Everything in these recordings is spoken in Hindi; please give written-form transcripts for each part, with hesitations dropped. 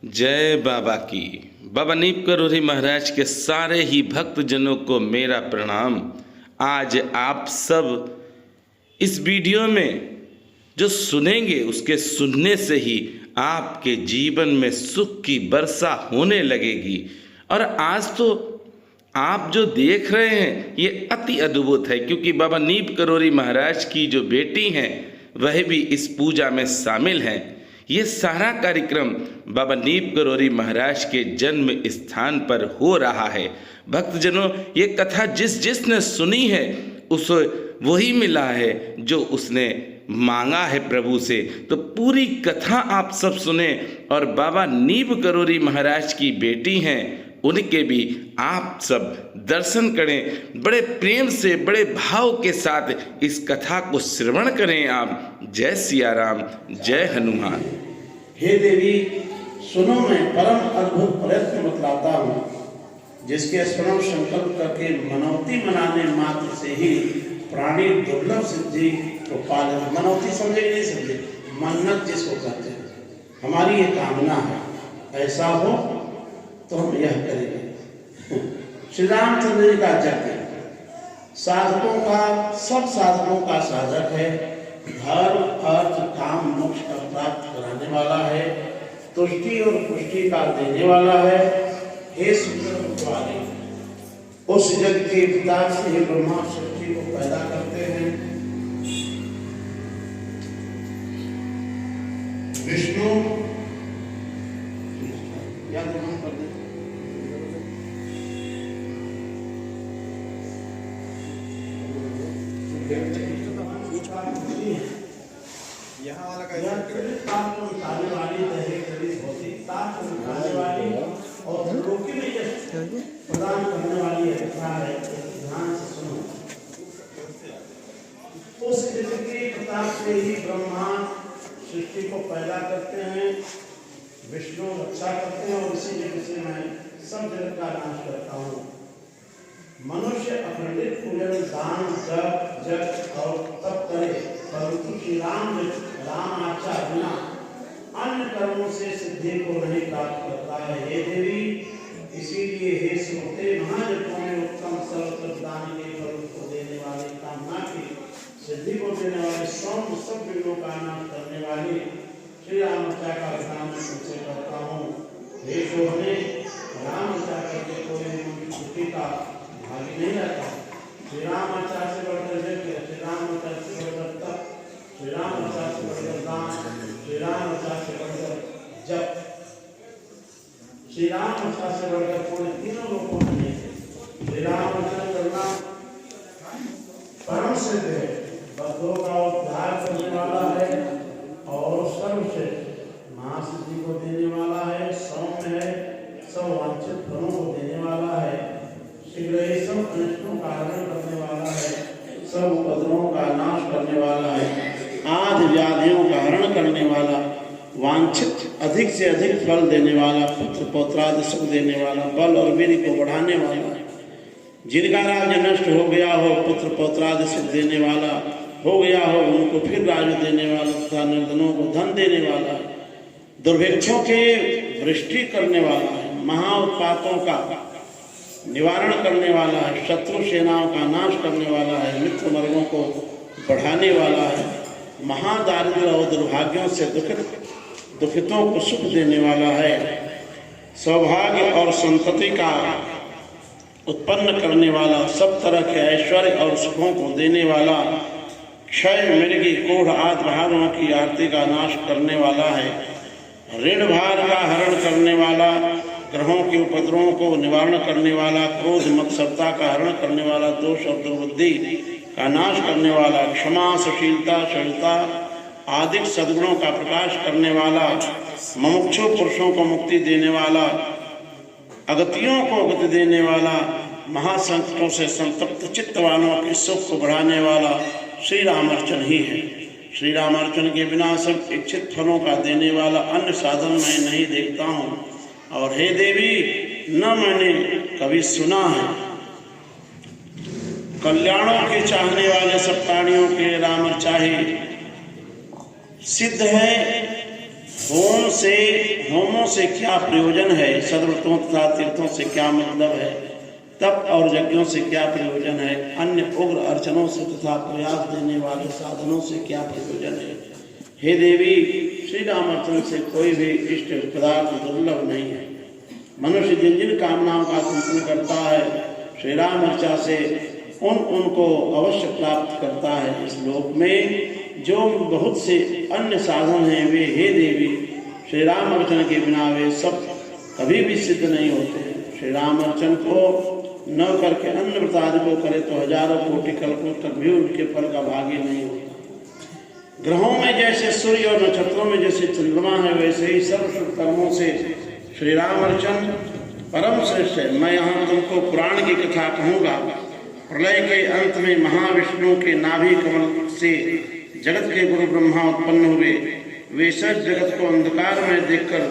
जय बाबा की। बाबा नीप करोरी महाराज के सारे ही भक्तजनों को मेरा प्रणाम। आज आप सब इस वीडियो में जो सुनेंगे उसके सुनने से ही आपके जीवन में सुख की वर्षा होने लगेगी। और आज तो आप जो देख रहे हैं ये अति अद्भुत है, क्योंकि बाबा नीप करोरी महाराज की जो बेटी हैं वह भी इस पूजा में शामिल हैं। ये सारा कार्यक्रम बाबा नीप करोरी महाराज के जन्म स्थान पर हो रहा है। भक्तजनों, ये कथा जिसने सुनी है उसे वही मिला है जो उसने मांगा है प्रभु से। तो पूरी कथा आप सब सुने और बाबा नीप करोरी महाराज की बेटी हैं उनके भी आप सब दर्शन करें। बड़े प्रेम से बड़े भाव के साथ इस कथा को श्रवण करें आप। जय सिया राम, जय हनुमान। हे देवी, सुनो, मैं परम अद्भुत प्रयत्न बतलाता हूँ, जिसके स्मरण संकल्प करके मनौती मनाने मात्र से ही प्राणी दुर्लभ सिद्धि को पा लेते। मनौती समझे नहीं समझे, मन्नत जिसको कहते हैं। हमारी ये कामना है, ऐसा हो तो हम यह करेंगे। श्री रामचंद्र जी का यज्ञ साधकों का, सब साधकों का साधक है। धर्म अर्थ काम मोक्ष का प्राप्त कराने वाला है, तुष्टि और पुष्टि का देने वाला है। हे सुंदर वाले, उस जग के पिता से ही ब्रह्मा सृष्टि को पैदा करते हैं। विष्णु या कर दे। यहाँ वाला निकालने वाली और रोकी में प्रदान करने वाली है। ध्यान से सुनो। उस प्रताप से ही ब्रह्मा सृष्टि को पैदा करते हैं, विष्णु रक्षा करते हैं और इसी जगह से मैं सब जगत का नाश करता हूँ। मनुष्य अखंडित पूजन दान जप और तप करे, परंतु श्री राम आचार बिना अन्य कर्मों से सिद्धि को नहीं प्राप्त करता है। हे देवी, इसीलिए हे सुमते, महाजपों में उत्तम सर्वत्र दान के फल को देने वाले, कामना की सिद्धि को देने वाले, सब विघ्नों का नाश करने वाली श्री राम का विधान में तुमसे करता हूँ। हे शोभने, राम करके कोई छुट्टी का भागी नहीं रहता। श्री राम आचार से बढ़कर जग, श्री राम आचार से बढ़कर तप, श्री राम आचार से बढ़कर दान, श्री राम आचार से बढ़कर जप, श्री राम आचार से बढ़कर पूरे तीनों लोगों में नहीं थे। श्री राम आचार करना परम सिद्ध है, बद्धों का उद्धार करने वाला है और सर्वश्रेष्ठ महासिद्धि को देने वाला है, सौम्य है, सब वांछित फलों को देने वाला है, शीघ्र ही सब अनिष्टों का हरण करने वाला है, सब उपद्रवों का नाश करने वाला है, आदि व्याधियों का हरण करने वाला, वांछित अधिक से अधिक फल देने वाला, पुत्र पौत्रादि सुख देने वाला, बल और वीर्य को बढ़ाने वाला, जिनका राज्य नष्ट हो गया हो पुत्र पौत्रादि सुख देने वाला हो गया हो उनको फिर राज्य देने वाला तथा निर्धनों को धन देने वाला है, दुर्भिक्षों के वृष्टि करने वाला है, महाउत्पातों का निवारण करने वाला है, शत्रु सेनाओं का नाश करने वाला है, मित्र वर्गों को बढ़ाने वाला है, महादारिद्र्य और दुर्भाग्यों से दुखितों को सुख देने वाला है, सौभाग्य और संतति का उत्पन्न करने वाला, सब तरह के ऐश्वर्य और सुखों को देने वाला, क्षय मृगी कोढ़ आदि भावों की आरती का नाश करने वाला है, ऋण भार का हरण करने वाला, ग्रहों के उपद्रवों को निवारण करने वाला, क्रोध मत्सरता का हरण करने वाला, दोष और दुर्बुद्धि का नाश करने वाला, क्षमा सुशीलता सरलता आदि सद्गुणों का प्रकाश करने वाला, मुमुक्षु पुरुषों को मुक्ति देने वाला, अगतियों को गति देने वाला, महासंकटों से संतप्त चित्त वालों के सुख को बढ़ाने वाला श्री रामार्चन ही है। श्री रामार्चन के बिना सब इच्छित फलों का देने वाला अन्य साधन मैं नहीं देखता हूँ। और हे देवी, न मैंने कभी सुना है कल्याणों के चाहने वाले सब प्राणियों के राम चाहे सिद्ध है होमों से क्या प्रयोजन है, सदव्रतों तथा तीर्थों से क्या मतलब है, तप और यज्ञों से क्या प्रयोजन है, अन्य उग्र अर्चनों से तथा प्रयास देने वाले साधनों से क्या प्रयोजन है। हे देवी, श्री राम अर्चन से कोई भी इष्ट पदार्थ दुर्लभ नहीं है। मनुष्य जिन जिन कामनाओं का चिंतन करता है, श्री राम अर्चा से उनको अवश्य प्राप्त करता है। इस लोक में जो बहुत से अन्य साधन हैं, वे हे देवी श्री राम अर्चन के बिना वे सब कभी भी सिद्ध नहीं होते। श्री राम अर्चन को न करके अन्य व्रत आदि को करे तो हजारों कोटि कल्पों तक भी उनके फल का भागी नहीं होता। ग्रहों में जैसे सूर्य और नक्षत्रों में जैसे चंद्रमा है, वैसे ही सर्व शुभ कर्मों से श्री राम अर्चन परम श्रेष्ठ है। मैं यहाँ तुमको पुराण की कथा कहूँगा। प्रलय के अंत में महाविष्णु के नाभि कमल से जगत के गुरु ब्रह्मा उत्पन्न हुए। वे सब जगत को अंधकार में देखकर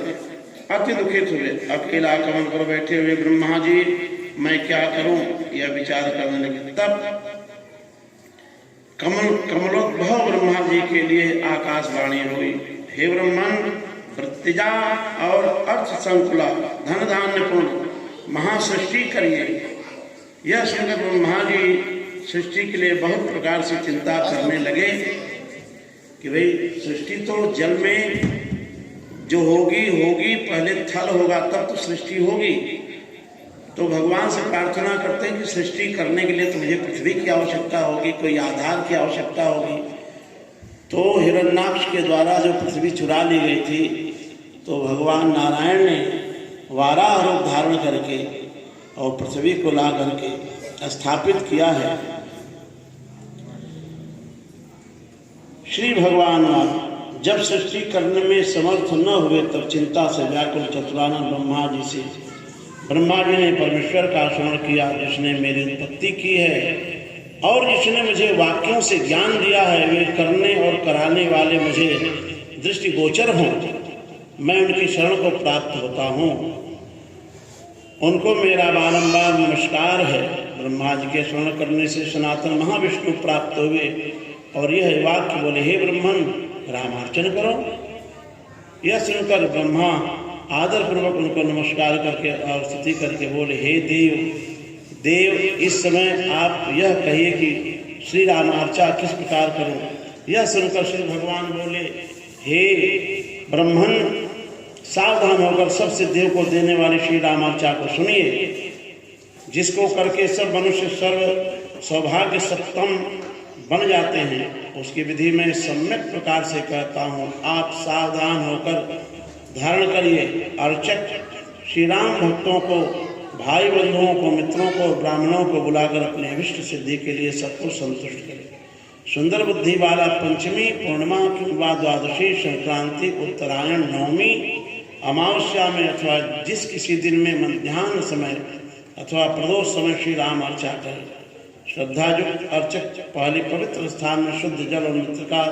अति दुखित हुए। अकेला कमल पर बैठे हुए ब्रह्मा जी मैं क्या करूं, यह विचार करने लगे। तब कमलोद्भव ब्रह्मा जी के लिए आकाशवाणी हुई, हे ब्रह्मन, वृत्तिजा और अर्थ संकुला धन धान्य पूर्ण महासृष्टि करिए। यह सुनकर ब्रह्मा जी सृष्टि के लिए बहुत प्रकार से चिंता करने लगे कि भाई सृष्टि तो जल में जो होगी, पहले थल होगा तब तो सृष्टि होगी। तो भगवान से प्रार्थना करते हैं कि सृष्टि करने के लिए तो मुझे पृथ्वी की आवश्यकता होगी, कोई आधार की आवश्यकता होगी। तो हिरण्याक्ष के द्वारा जो पृथ्वी चुरा ली गई थी, तो भगवान नारायण ने वाराह रूप धारण करके और पृथ्वी को ला करके स्थापित किया है। श्री भगवान जब सृष्टि करने में समर्थ न हुए, तब चिंता से व्याकुल चतुरानन ब्रह्मा जी से ब्रह्मा जी ने परमेश्वर का स्मरण किया, जिसने मेरी उत्पत्ति की है और जिसने मुझे वाक्यों से ज्ञान दिया है। वे करने और कराने वाले मुझे दृष्टिगोचर हों, मैं उनकी शरण को प्राप्त होता हूँ, उनको मेरा बारंबार नमस्कार है। ब्रह्मा जी के स्मरण करने से सनातन महाविष्णु प्राप्त हुए और यह वाक्य बोले, हे ब्रह्मन, रामार्चन करो। यह सुनकर ब्रह्मा आदर पूर्वक उनको नमस्कार करके और स्तुति करके बोले, हे देव, इस समय आप यह कहिए कि श्री रामार्चा किस प्रकार करूं। यह सुनकर श्री भगवान बोले, हे ब्रह्मन, सावधान होकर सब सिद्धियों को देने वाली श्री रामार्चा को सुनिए, जिसको करके सब मनुष्य सर्व सौभाग्य सप्तम बन जाते हैं। उसकी विधि में सम्यक प्रकार से कहता हूँ, आप सावधान होकर धारण करिए। अर्चक श्री राम भक्तों को, भाई बंधुओं को, मित्रों को, ब्राह्मणों को बुलाकर अपने अभिष्ट सिद्धि के लिए सबको संतुष्ट करे। सुंदर बुद्धि वाला पंचमी, पूर्णिमा किंवा द्वादशी, संक्रांति, उत्तरायण, नवमी, अमावस्या में अथवा जिस किसी दिन में मध्याह्न समय अथवा प्रदोष समय श्री राम अर्चा करें। श्रद्धायुक्त अर्चक पहले पवित्र स्थान में शुद्ध जल और मृतिका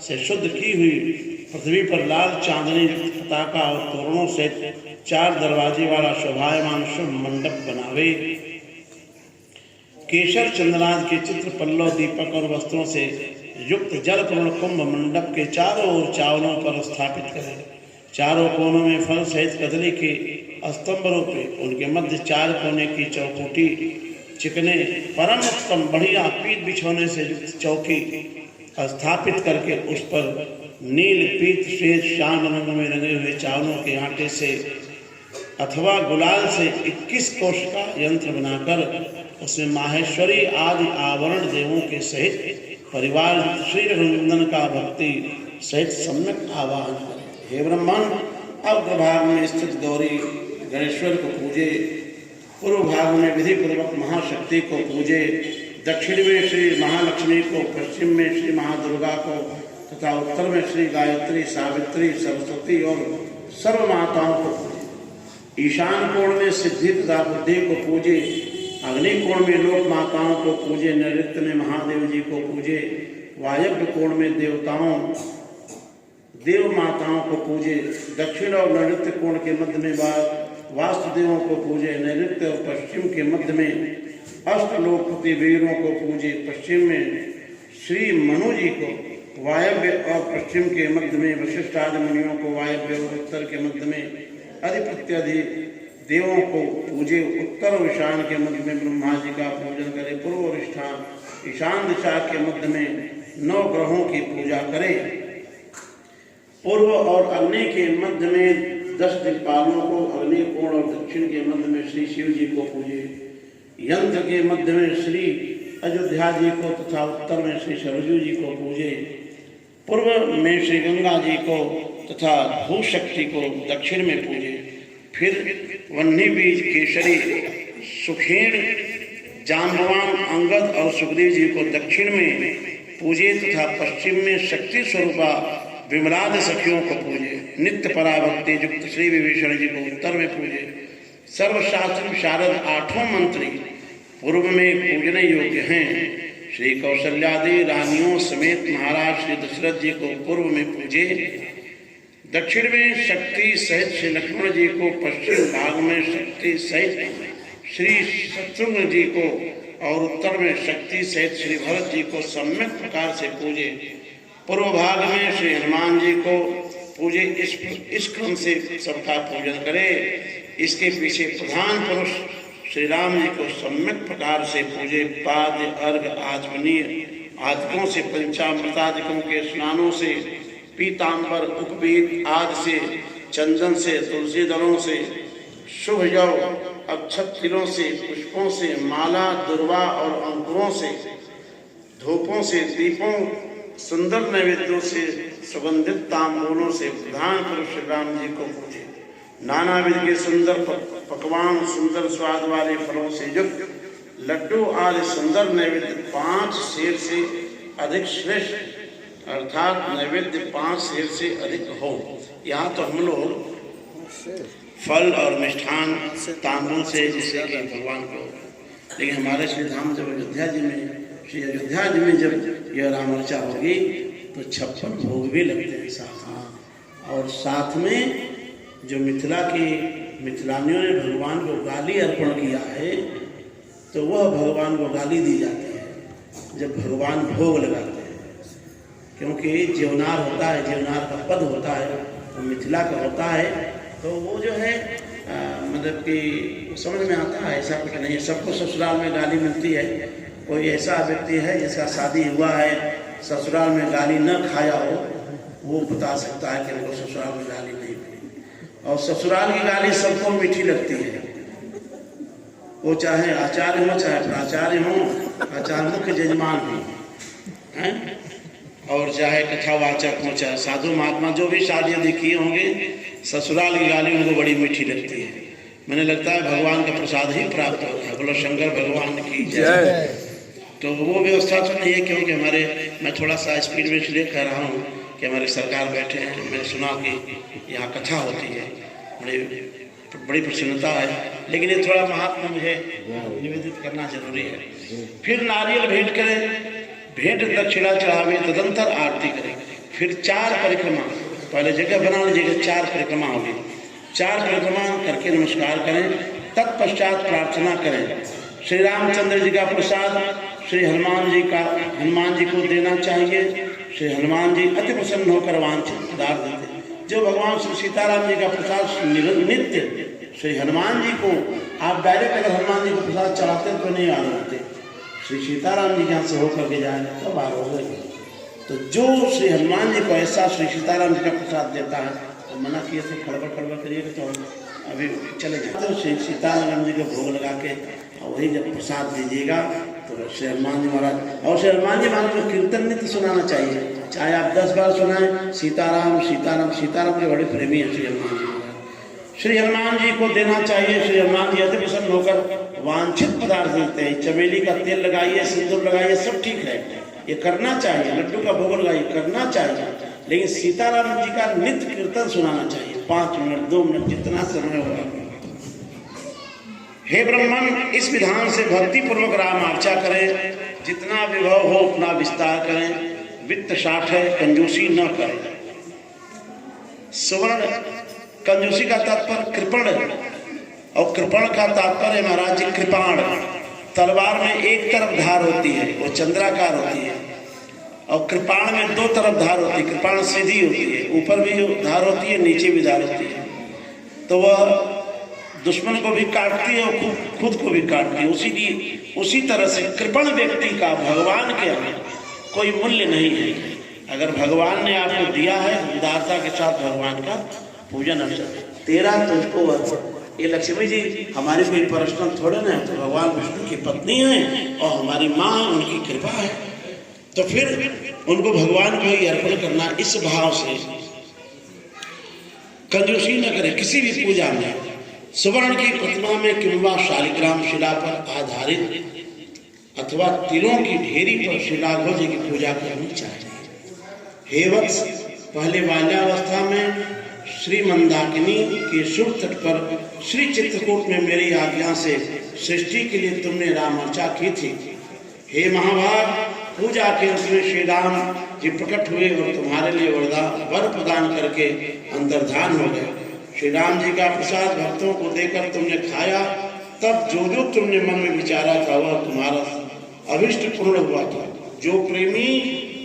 से शुद्ध की हुई पृथ्वी पर लाल चांदनी युक्त पताका और तोरणों से 4 दरवाजे वाला शोभायमान शुभ मंडप बनावे। केशर चंद्राद के चित्र, पल्लव, दीपक और वस्त्रों से युक्त जलपूर्ण कुंभ मंडप के चारों ओर चावलों पर स्थापित करें। चारों कोनों में फल सहित कदली के स्तंभ रूपे, उनके मध्य 4 कोने की चौकोटी, चिकने परम उत्तम बढ़िया पीत बिछोने से युक्त चौकी स्थापित करके उस पर नील, पीत, श्वेत, श्याम रंग में रंगे हुए चावलों के आटे से अथवा गुलाल से 21 कोष का यंत्र बनाकर उसमें माहेश्वरी आदि आवरण देवों के सहित परिवार श्री रघुनंदन का भक्ति सहित सम्यक आवाहन करें। हे ब्रह्मन, अग्रभाग में स्थित गौरी गणेश्वर को पूजे, पूर्व भाग में विधि पूर्वक महाशक्ति को पूजे, दक्षिण में श्री महालक्ष्मी को, पश्चिम में श्री महादुर्गा को तथा उत्तर में श्री गायत्री, सावित्री, सरस्वती और सर्व माताओं को पूजे। ईशान कोण में सिद्धि तथा बुद्धि को पूजे, अग्नि कोण में लोक माताओं को पूजे, नैऋत्य में महादेव जी को पूजे, वायव्य कोण में देव माताओं को पूजे, दक्षिण और नैऋत्य कोण के मध्य में वास्तुदेवों को पूजे, नैऋत्य और पश्चिम के मध्य में अष्टलोकपति वीरों को पूजे, पश्चिम में श्री मनु जी को वायव्य और पश्चिम के मध्य में वशिष्ठ आदि मुनियों को वायव्य और उत्तर के मध्य में अधिप्रत्यधि देवों को पूजे। उत्तर और ईशान के मध्य में ब्रह्मा जी का पूजन करे। पूर्व और ईशान दिशा के मध्य में 9 ग्रहों की पूजा करे। पूर्व और अग्नि के मध्य में 10 दिक्पालों को अग्नि कोण और दक्षिण के मध्य में श्री शिव जी को पूजे। यंत्र के मध्य में श्री अयोध्या जी को तथा उत्तर में श्री सरजू जी को पूजे। पूर्व में श्री गंगा जी को तथा भूशक्ति को दक्षिण में पूजे। फिर वन्नी बीज केसरी सुखेण जाम्बवान अंगद और सुखदेव जी को दक्षिण में पूजे तथा पश्चिम में शक्ति स्वरूपा विमलाद सखियों को पूजे। नित्य पराभक्ति युक्त श्री विभीषण जी को उत्तर में पूजे। सर्वशास्त्र विशारद 8 मंत्री पूर्व में पूजने योग्य हैं। श्री कौशल्यादि रानियों समेत महाराज श्री दशरथ जी को पूर्व में पूजे। दक्षिण में शक्ति सहित श्री लक्ष्मण जी को, पश्चिम भाग में शक्ति सहित श्री शत्रुघ्न जी को और उत्तर में शक्ति सहित श्री भरत जी को सम्यक प्रकार से पूजे। पूर्व भाग में श्री हनुमान जी को पूजे। इस क्रम से सबका पूजन करे। इसके पीछे प्रधान पुरुष श्री राम जी को सम्यक प्रकार से पूजे। पाद अर्घ आचमनीय आदिकों से, पंचामृतादिकों के स्नानों से, पीतांबर उपवीत आदि से, चंदन से, तुलसी दलों से, शुभ यव अक्षत तिलों से, पुष्पों से, माला दुर्वा और अंकुरों से, धूपों से, दीपों, सुंदर नैवेद्यों से, सुगंधित तांबूलों से प्रधान पुरुष श्री राम जी को पूजे। नाना विध के सुंदर पकवान, सुंदर स्वाद वाले फलों से युक्त लड्डू आदि सुंदर नैवेद्य 5 सेर से अधिक श्रेष्ठ, अर्थात नैवेद्य 5 सेर से अधिक हो। यहाँ तो हम लोग फल और मिष्ठान तांबूल से जिससे कि भगवान को, लेकिन हमारे श्री धाम जब अयोध्या जी में जब यह रामर्चा होगी तो 56 भोग भी लगते हैं साथ। और साथ में जो मिथिलानियों ने भगवान को गाली अर्पण किया है तो वह भगवान को गाली दी जाती है जब भगवान भोग लगाते हैं, क्योंकि जीवनार होता है, जीवनार का पद होता है, तो मिथिला का होता है, तो वो जो है मतलब कि समझ में आता है ऐसा कुछ नहीं है। सबको ससुराल में गाली मिलती है। कोई ऐसा व्यक्ति है जिसका शादी हुआ है, ससुराल में गाली न खाया हो, वो बता सकता है कि उनको ससुराल में गाली नहीं मिली। और ससुराल की गाली सबको मीठी लगती है, वो चाहे आचार्य हो चाहे प्राचार्य हो, आचार्य मुख्य जजमान हो हैं, और चाहे कथावाचक हो चाहे साधु महात्मा, जो भी शादियाँ देखी होंगे, ससुराल की गाली उनको बड़ी मीठी लगती है। मैंने लगता है भगवान का प्रसाद ही प्राप्त होता है। बोलो शंकर भगवान की जय। तो वो व्यवस्था तो नहीं है, क्योंकि मैं थोड़ा सा स्पीड में इसलिए कह रहा हूँ कि हमारे सरकार बैठे हैं, मैंने सुना कि यहाँ कथा होती है, बड़ी प्रसन्नता है, लेकिन ये थोड़ा महात्मा मुझे निवेदित करना जरूरी है। फिर नारियल भेंट करें, भेंट दक्षिणा चढ़ावे, तदंतर आरती करें। फिर 4 परिक्रमा, पहले जगह बना लीजिएगा, 4 परिक्रमा होगी, 4 परिक्रमा करके नमस्कार करें। तत्पश्चात प्रार्थना करें। श्री रामचंद्र जी का प्रसाद श्री हनुमान जी को देना चाहिए। श्री हनुमान जी अति प्रसन्न होकर वांछित पदार्थ देते। जो भगवान श्री सीताराम जी का प्रसाद नित्य श्री हनुमान जी को आप डायरेक्ट अगर हनुमान जी को प्रसाद चढ़ाते तो नहीं आ होते, श्री सीताराम जी यहाँ से होकर के जाएंगे तब आ रहे। तो जो श्री हनुमान जी को ऐसा श्री सीताराम जी का प्रसाद देता है, तो मना किए थे खड़बड़ करिएगा तो हम अभी चले जाए। तो श्री सीताराम जी को भोग लगा के वही जब प्रसाद दीजिएगा तो श्री हनुमान जी महाराज, और श्री हनुमान जी महाराज को कीर्तन नित्य सुनाना चाहिए, चाहे आप 10 बार सुनाएं। सीताराम सीताराम सीताराम के बड़े प्रेमी हैं श्री हनुमान जी महाराज। श्री हनुमान जी को देना चाहिए। श्री हनुमान जी अति प्रसन्न होकर वांछित पदार्थ देते हैं। चमेली का तेल लगाइए, सिंदूर लगाइए, सब ठीक है, ये करना चाहिए। लड्डू का भोग लगाइए, करना चाहिए, लेकिन सीताराम जी का नित्य कीर्तन सुनाना चाहिए। 5 मिनट 2 मिनट जितना समय होगा। हे ब्रह्मन, इस विधान से भक्ति पूर्वक राम अर्चा करें। जितना विभव हो उतना विस्तार करें। वित्त साठ है, कंजूसी न करें। सुवर्ण, कंजूसी का तात्पर्य कृपण है, और कृपण का तात्पर्य महाराज जी कृपाण। तलवार में एक तरफ धार होती है, वो चंद्राकार होती है, और कृपाण में दो तरफ धार होती है, कृपाण सीधी होती है, ऊपर भी धार होती है, नीचे भी धार होती है। तो वह दुश्मन को भी काटती है और खुद को भी काटती है। उसी तरह से कृपण व्यक्ति का भगवान के आगे कोई मूल्य नहीं है। अगर भगवान ने आपको दिया है, उदारता के साथ भगवान का पूजन अर्चन, तेरा तुझको ये लक्ष्मी जी हमारी कोई पर्सनल थोड़े ना है, तो भगवान विष्णु की पत्नी है और हमारी माँ, उनकी कृपा है, तो फिर उनको भगवान को ही अर्पण करना। इस भाव से कंजूसी न करे किसी भी पूजा में। सुवर्ण की प्रतिमा में किंवा शालिग्राम शिला पर आधारित अथवा तिलों की ढेरी पर शिलाध्वज की पूजा करनी चाहिए। हे वत्स, पहले बाल्यावस्था में श्री मंदाकिनी के शुभ तट पर श्री चित्रकूट में मेरी आज्ञा से सृष्टि के लिए तुमने रामर्चा की थी। हे महाभाग, पूजा के अंत में श्री राम जी प्रकट हुए और तुम्हारे लिए वर प्रदान करके अंतर्धान हो गए। श्री राम जी का प्रसाद भक्तों को देकर तुमने खाया, तब जो जो तुमने मन में विचारा था वह तुम्हारा अभिष्ट पूर्ण हुआ था। जो प्रेमी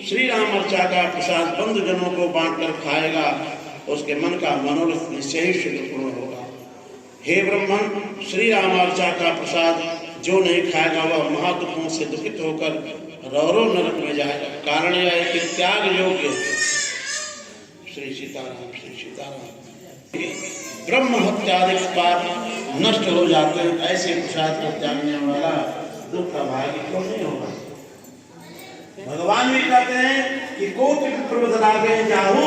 श्री राम अर्चा का प्रसाद बंधुजनों को बांटकर खाएगा, उसके मन का मनोरथ निश्चय ही सिद्ध पूर्ण होगा। हे ब्रह्मन, श्री राम अर्चा का प्रसाद जो नहीं खाएगा वह महादुखों से दुखित होकर रौरो नरक में जाएगा। कारण यह है कि त्याग योग्य श्री सीताराम, श्री सीताराम ब्रह्म हत्यादि पाप नष्ट हो जाते हैं। ऐसे प्रसाद को त्यागने वाला दुख का भागी क्यों नहीं होगा। भगवान भी कहते हैं कि कोटि विप्रवद लागे जाहू,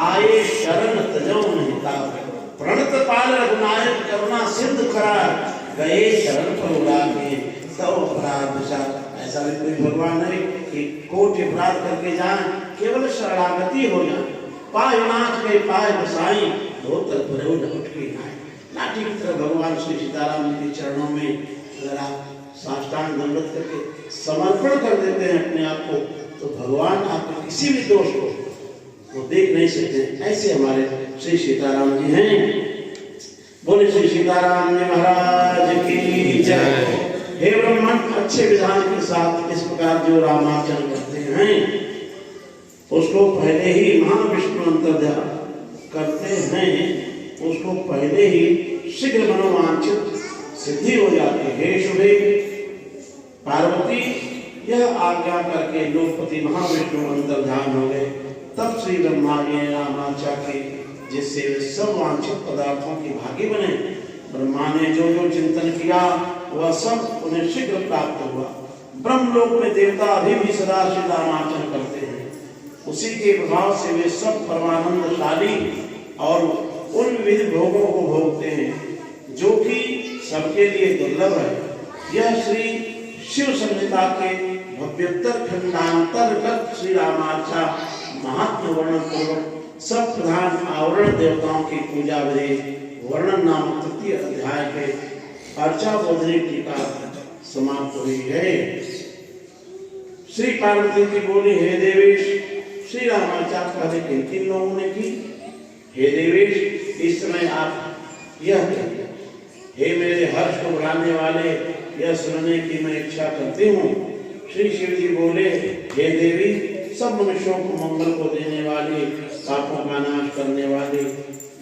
आए शरण तजो नहीं ताऊ। प्रणत पाल रघुनायक करुणा सिंधु खरा, गए शरण पर उड़ागे तव अपराध विचार। ऐसा भी कोई भगवान नहीं कि कोटि अपराध करके जाए, केवल शरणागति हो जाए। पाय नाथ के पाय बसाई, धोतर पर लपट के नाय। लाठी की तरह भगवान श्री सीताराम जी के चरणों में अगर आप साष्टांग दंडवत करके समर्पण कर देते हैं अपने आप को, तो भगवान आपके किसी भी दोष को वो देख नहीं सकते। ऐसे हमारे श्री सीताराम जी हैं। बोले श्री सीताराम जी महाराज की जय। हे ब्रह्मन, अच्छे विधान के साथ इस प्रकार जो रामार्चन करते हैं उसको पहले ही महाविष्णु अंतर्ध्यान करते हैं, उसको पहले ही शीघ्र मनोवांछित सिद्धि हो जाती है। हे शुभे पार्वती, यह आज्ञा करके लोकपति महाविष्णु अंतर्ध्यान हो गए। तब श्री ब्रह्मा जी ने रामार्चा की, जिससे वे सब वांछित पदार्थों की भागी बने। ब्रह्मा ने जो जो चिंतन किया वह सब उन्हें शीघ्र प्राप्त हुआ। ब्रह्मलोक में देवता अभी भी सदा श्री रामार्चन करते हैं। उसी के प्रभाव से वे सब परमानंदशाली और उन विविध भोगों को भोगते हैं जो कि सबके लिए दुर्लभ है। यह श्री शिव संहिता के भव्योत्तर खंडांतर्गत श्री रामार्चा महात्म वर्णन पूर्वक सब प्रधान आवरण देवताओं की पूजा विधि वर्णन नाम तृतीय अध्याय के अर्चा बोधनी टीका समाप्त हुई है। श्री पार्वती जी बोली, हे देवेश, श्री रामार्चा पहले किन किन लोगों ने की। हे देवेश, इस समय आप यह कहिए। हे मेरे हर्ष को बढ़ाने वाले, यह सुनने की मैं इच्छा करती हूँ। श्री शिव जी बोले, हे देवी, सब मनुष्यों को मंगल को देने वाली, पापों का नाश करने वाली,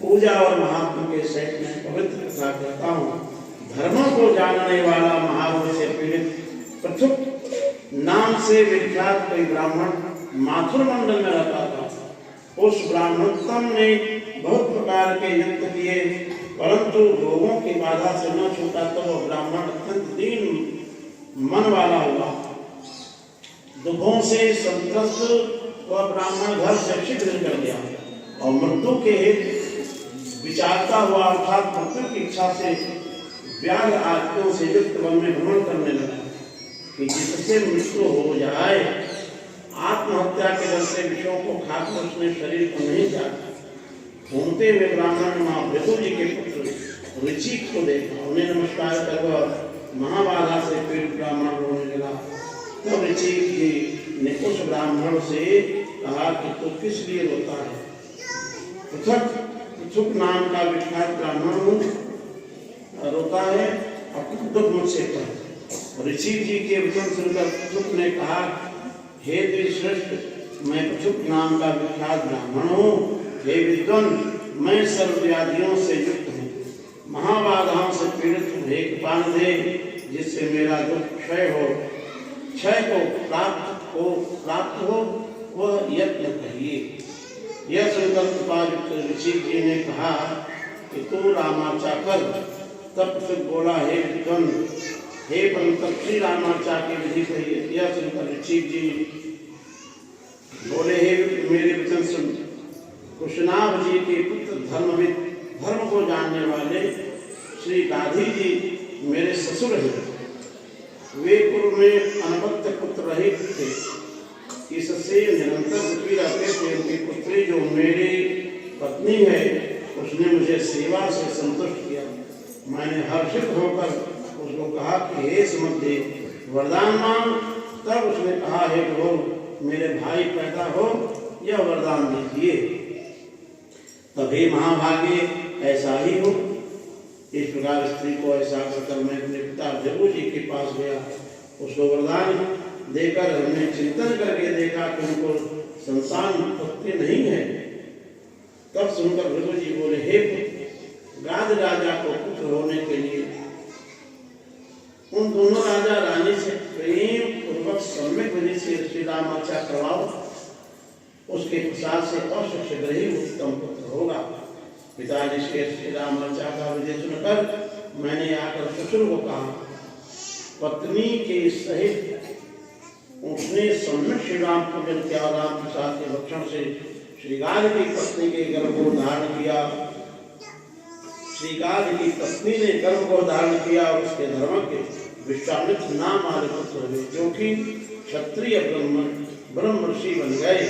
पूजा और महात्मा के सहित में पवित्र कथा करता हूँ। धर्मों को जानने वाला, महारोग से पीड़ित पृथुक नाम से विख्यात कोई ब्राह्मण माथुर मंडल में रहता था। उस ब्राह्मणोत्तम ने बहुत प्रकार के यत्न किए, परंतु रोगों की बाधा से न छूटा, तो वह ब्राह्मण अत्यंत दीन मन वाला हुआ। दुखों से संतप्त वह ब्राह्मण घर से शीघ्र निकल गया और मृत्यु के विचारता हुआ, अर्थात मृत्यु की इच्छा से व्याघ्र आत्माओं से युक्त वन में भ्रमण करने लगा कि जिससे मृत्यु हो जाए। आत्महत्या के डर से विषयों को खाकर उसने शरीर को नहीं त्यागा। घूमते हुए ब्राह्मण ने मां भृगु जी के पुत्र ऋचिक को देखा। उन्हें नमस्कार कर वह महाबाधा से पीड़ित ब्राह्मण रोने लगा। तब ऋचिक जी ने उस ब्राह्मण से कहा कि तू किस लिए रोता है। पृथुक नाम का विख्यात ब्राह्मण रोता है, अपना दुख मुझसे कह। ऋषि जी के वचन सुनकर पृथुक ने कहा हे द्विश्रेष्ठ, मैं पृथुक नाम का विख्यात ब्राह्मण हूँ। हे विद्वान, मैं सर्व व्याधियों से युक्त हूँ, महाबाधाओं से पीड़ित हूँ। हे कृपानिधे, जिससे मेरा दुख क्षय हो, क्षय को प्राप्त हो वह यत्न कहिए। यह सुनकर कृपायुक्त ऋषि जी ने कहा कि तू रामाचा कर। तब फिर बोला, हे विद्वान, हे परमतप रामाचा की विधि कहिए। यह सुनकर ऋषि जी बोले, हे मेरे वचन सुन। कुशनाभ जी के पुत्र धर्मविद, धर्म को जानने वाले श्री गाधी जी मेरे ससुर हैं। वे पूर्व में अनबद्ध पुत्र रहित थे, इससे निरंतर दुखी रहते थे। उनकी पुत्री जो मेरी पत्नी है, उसने मुझे सेवा से संतुष्ट किया। मैंने हर्षित होकर उसको कहा कि हे सुमते, वरदान मांग। तब उसने कहा, हे प्रभु, मेरे भाई पैदा हो, यह वरदान दीजिए। तभी महाभागे ऐसा ही हो। इस प्रकार स्त्री को ऐसा कर मैं अपने पिता भृगु जी के पास गया। उसको वरदान देकर हमने चिंतन करके देखा कि उनको संतान उत्पत्ति नहीं है। तब सुनकर भृगु जी बोले, हे पुत्र, गाध राजा को पुत्र होने के लिए उन दोनों राजा रानी से प्रेम पूर्वक सम्यक विधि से श्री रामाचा करवाओ। उसके प्रसाद से अवश्य शीघ्र ही उत्तम पुत्र होगा। पिताजी से श्री रामाचा का विधि सुनकर मैंने आकर ससुर को कहा। पत्नी के सहित उसने सम्यक श्री राम पूजन किया। राम प्रसाद के भक्षण से श्रीगाध की पत्नी के गर्भ को धारण किया। श्रीगाध की पत्नी ने गर्भ को धारण किया और उसके धर्म के विश्वामित्र नाम वाले पुत्र हुए, जो कि क्षत्रिय ब्रह्म ऋषि बन गए।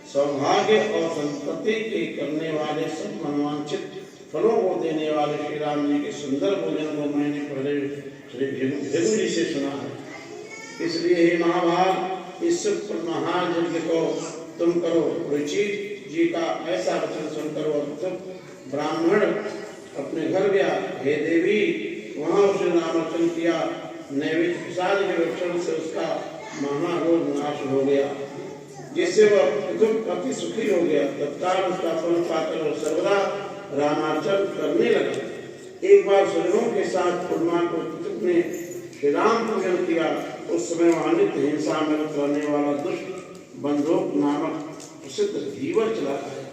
सौभाग्य और संपत्ति के करने वाले सब मनवांछित फलों को देने वाले श्री राम जी के सुंदर भोजन को मैंने पहले श्री भृगु जी से सुना है। इसलिए हे महाभाग, इस महायज्ञ को तुम करो। ऋषि जी का ऐसा वचन सुनकर वह ब्राह्मण अपने घर गया। हे देवी, वहां उसने नामर्चन किया। नैवेद्य प्रसाद के रक्षण से उसका महारोग नाश हो गया, जिससे वह अति सुखी हो गया। तत्काल उसका फल पाकर वह सर्वदा रामार्चन करने लगा। एक बार सुजनों के साथ पूर्णिमा को पितृ ने श्री राम पूजन किया। उस समय वहां नित्य हिंसा में रहने वाला दुष्ट बंधुक नामक प्रसिद्ध धीवर चला है।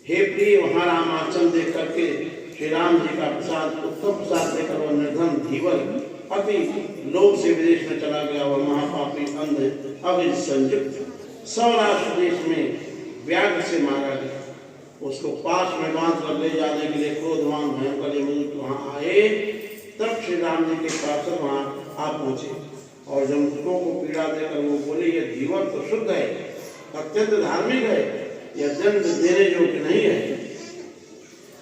हे प्रिय, वहां रामार्चन देख करके श्री राम जी का प्रसाद, उत्तम प्रसाद देकर वह निर्धन धीवर अति लोभ से विदेश में चला गया। वह महापापी अंध अविज संयुक्त सौराष्ट्र देश में व्याघ्र से मारा गया। उसको पास में बांध कर ले जाने के लिए क्रोधवान भयंकर यमदूत वहां आए। तब श्री राम जी के पास वहां आ पहुंचे और यमदूतों को पीड़ा देकर वो बोले, यह धीवर तो शुद्ध है, अत्यंत धार्मिक है, यह दंड देने योग्य नहीं है।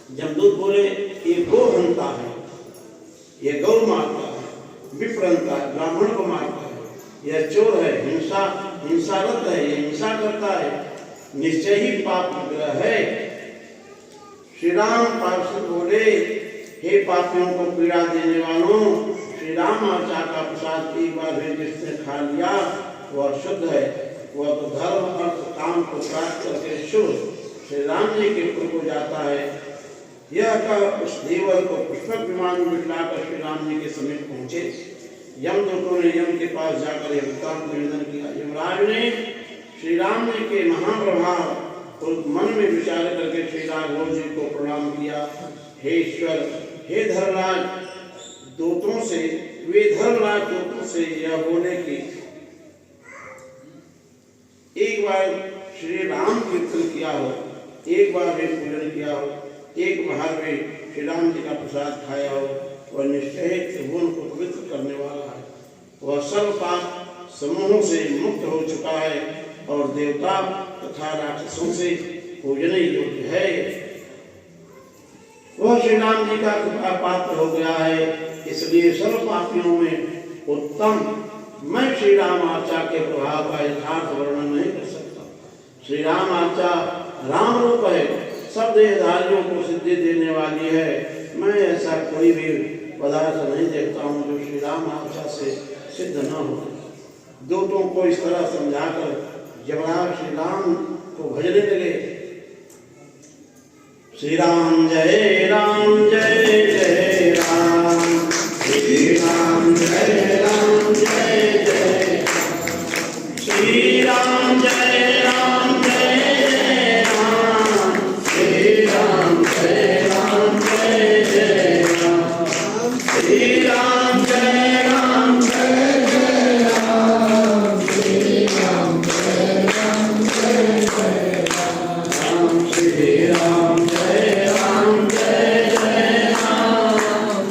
यमदूत बोले, ये गौ हंता है, यह गौ मारता है, विप्रंता है, ब्राह्मण को मारता है, यह चोर है, हिंसारत है, यह हिंसा करता है, निश्चय ही पाप ग्रह है। श्री राम पार्षद बोले, हे पापियों को पीड़ा देने वालों, श्री राम आचा का प्रसाद एक बार भी जिसने खा लिया वह शुद्ध है। वह तो धर्म अर्थ काम को प्राप्त करके शुभ श्री राम जी के पुर को जाता है। यह कह उस देवर को पुष्पक विमान में बिठाकर श्री राम जी के समीप पहुंचे। यमदूतों ने यम के पास जाकर यह वृत्तांत निवेदन किया। यमराज ने श्री राम जी के महाप्रभाव तो मन में विचार करके श्री राघव जी को प्रणाम किया। हे ईश्वर, हे धर्मराज दूतों से, वे धर्मराज दूतों से यह बोले कि एक बार श्री राम कीर्तन किया हो, एक बार भी पूजन किया हो, एक बार भी श्री राम जी का प्रसाद खाया हो, वह निश्चय त्रिभुवन को पवित्र करने वाला है। वह सर्व पाप समूहों से मुक्त हो चुका है और देवता तथा राक्षसों से पूजनीय योग्य है। वह श्री राम जी का कृपा पात्र हो गया है। इसलिए सर्व पापियों में उत्तम मैं श्री राम आचा के प्रभाव का यथार्थ वर्णन नहीं कर सकता। श्री राम आचा राम रूप है, सब देहधारियों को सिद्धि देने वाली है। मैं ऐसा कोई भी पदार्थ नहीं देखता हूँ जो श्री राम आचा से सिद्ध न हो। दूतों को इस तरह समझाकर यमराज श्री राम को भजने लगे। श्री राम जय राम जय जय राम, श्री राम जय राम जय जय, श्री राम जय राम जय जय राम, श्री राम जय राम जय जय राम, श्री राम जय राम जय जय राम, श्री राम जय राम जय जय राम, श्री राम जय राम जय जय राम,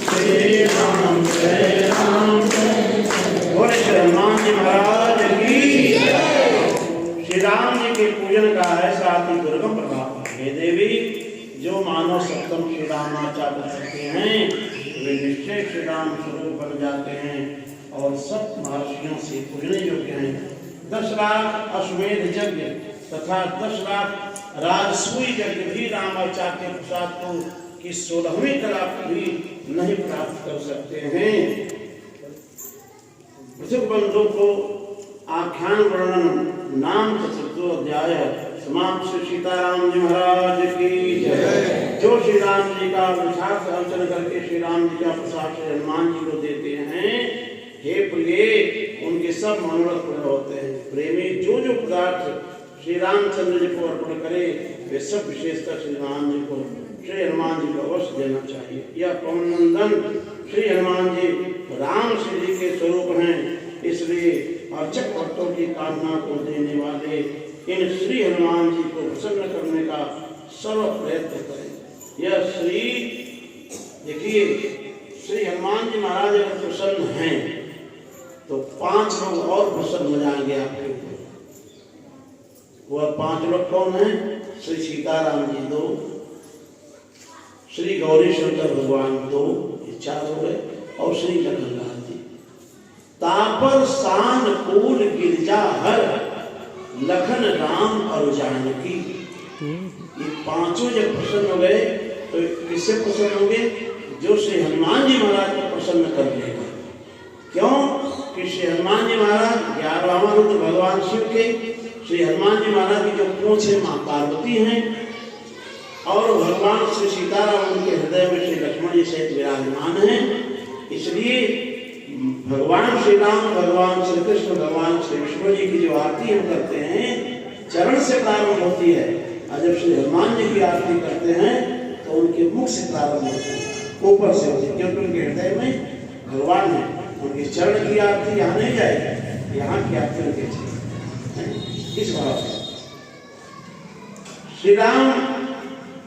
श्री राम जय राम जय जय। बोले श्री हनुमान जी महाराज की जय। श्री राम जी के पूजन का ऐसा अति दुर्गम प्रभाव है। हे देवी, जो मानव सप्तम श्री राम आचार्य करते हैं वे निश्चय श्री राम स्वरूप बन जाते हैं और सब महर्षियों से पूजने योग्य हैं। 10 लाख अश्वमेध यज्ञ तथा 10 लाख राजसूय यज्ञ भी रामाचार्य के प्रसाद को की 16वीं कला भी नहीं प्राप्त कर सकते हैं। पृथक बंधु को आख्यान वर्णन नाम 4 अध्याय समाप्त। श्री सीताराम जी महाराज की जय। जो श्री राम जी का विशाख अर्चन करके श्री राम जी का प्रसाद श्री हनुमान जी को देते हैं, हे प्रिय, उनके सब मनोरथ पूर्ण होते हैं। प्रेमी जो जो पदार्थ श्री रामचंद्र जी को अर्पण करे वे सब विशेषता श्री राम जी को श्री हनुमान जी को अवश्य देना चाहिए। यह पवन नंदन श्री हनुमान जी राम श्री जी के स्वरूप हैं, इसलिए अर्चक भक्तों की कामना को देने वाले इन श्री हनुमान जी को प्रसन्न करने का सर्व प्रयत्न करें। यह श्री देखिए, श्री हनुमान जी महाराज अगर प्रसन्न हैं तो 5 लोग और प्रसन्न हो जाएंगे आपके ऊपर। वह 5 लोग कौन हैं? श्री सीताराम जी 2, श्री गौरी शंकर भगवान 2, ये 4 हो गए, और श्री जगन्नाथ जी। तापर सान कूल गिरजा हर, लखन राम और जानकी। ये 5 जब प्रसन्न हो गए तो किससे प्रसन्न होंगे? जो श्री हनुमान जी महाराज को प्रसन्न कर लेगा। क्यों कि श्री हनुमान जी महाराज 11वां रुद्र भगवान शिव के, श्री हनुमान जी महाराज की जो पूंछ है मां पार्वती हैं, और भगवान श्री सीताराम उनके हृदय में श्री लक्ष्मण जी सहित विराजमान हैं। इसलिए भगवान श्री राम, भगवान श्री कृष्ण, भगवान श्री विष्णु जी की जो आरती हम करते हैं चरण से प्रारंभ होती है, और जब श्री हनुमान जी की आरती करते हैं तो उनके मुख से प्रारंभ होती है, ऊपर से होती है, क्योंकि उनके हृदय में भगवान है। उनके चरण की आरती यहाँ नहीं जाएगी, यहाँ की आरती उनके इस भाव से। श्री राम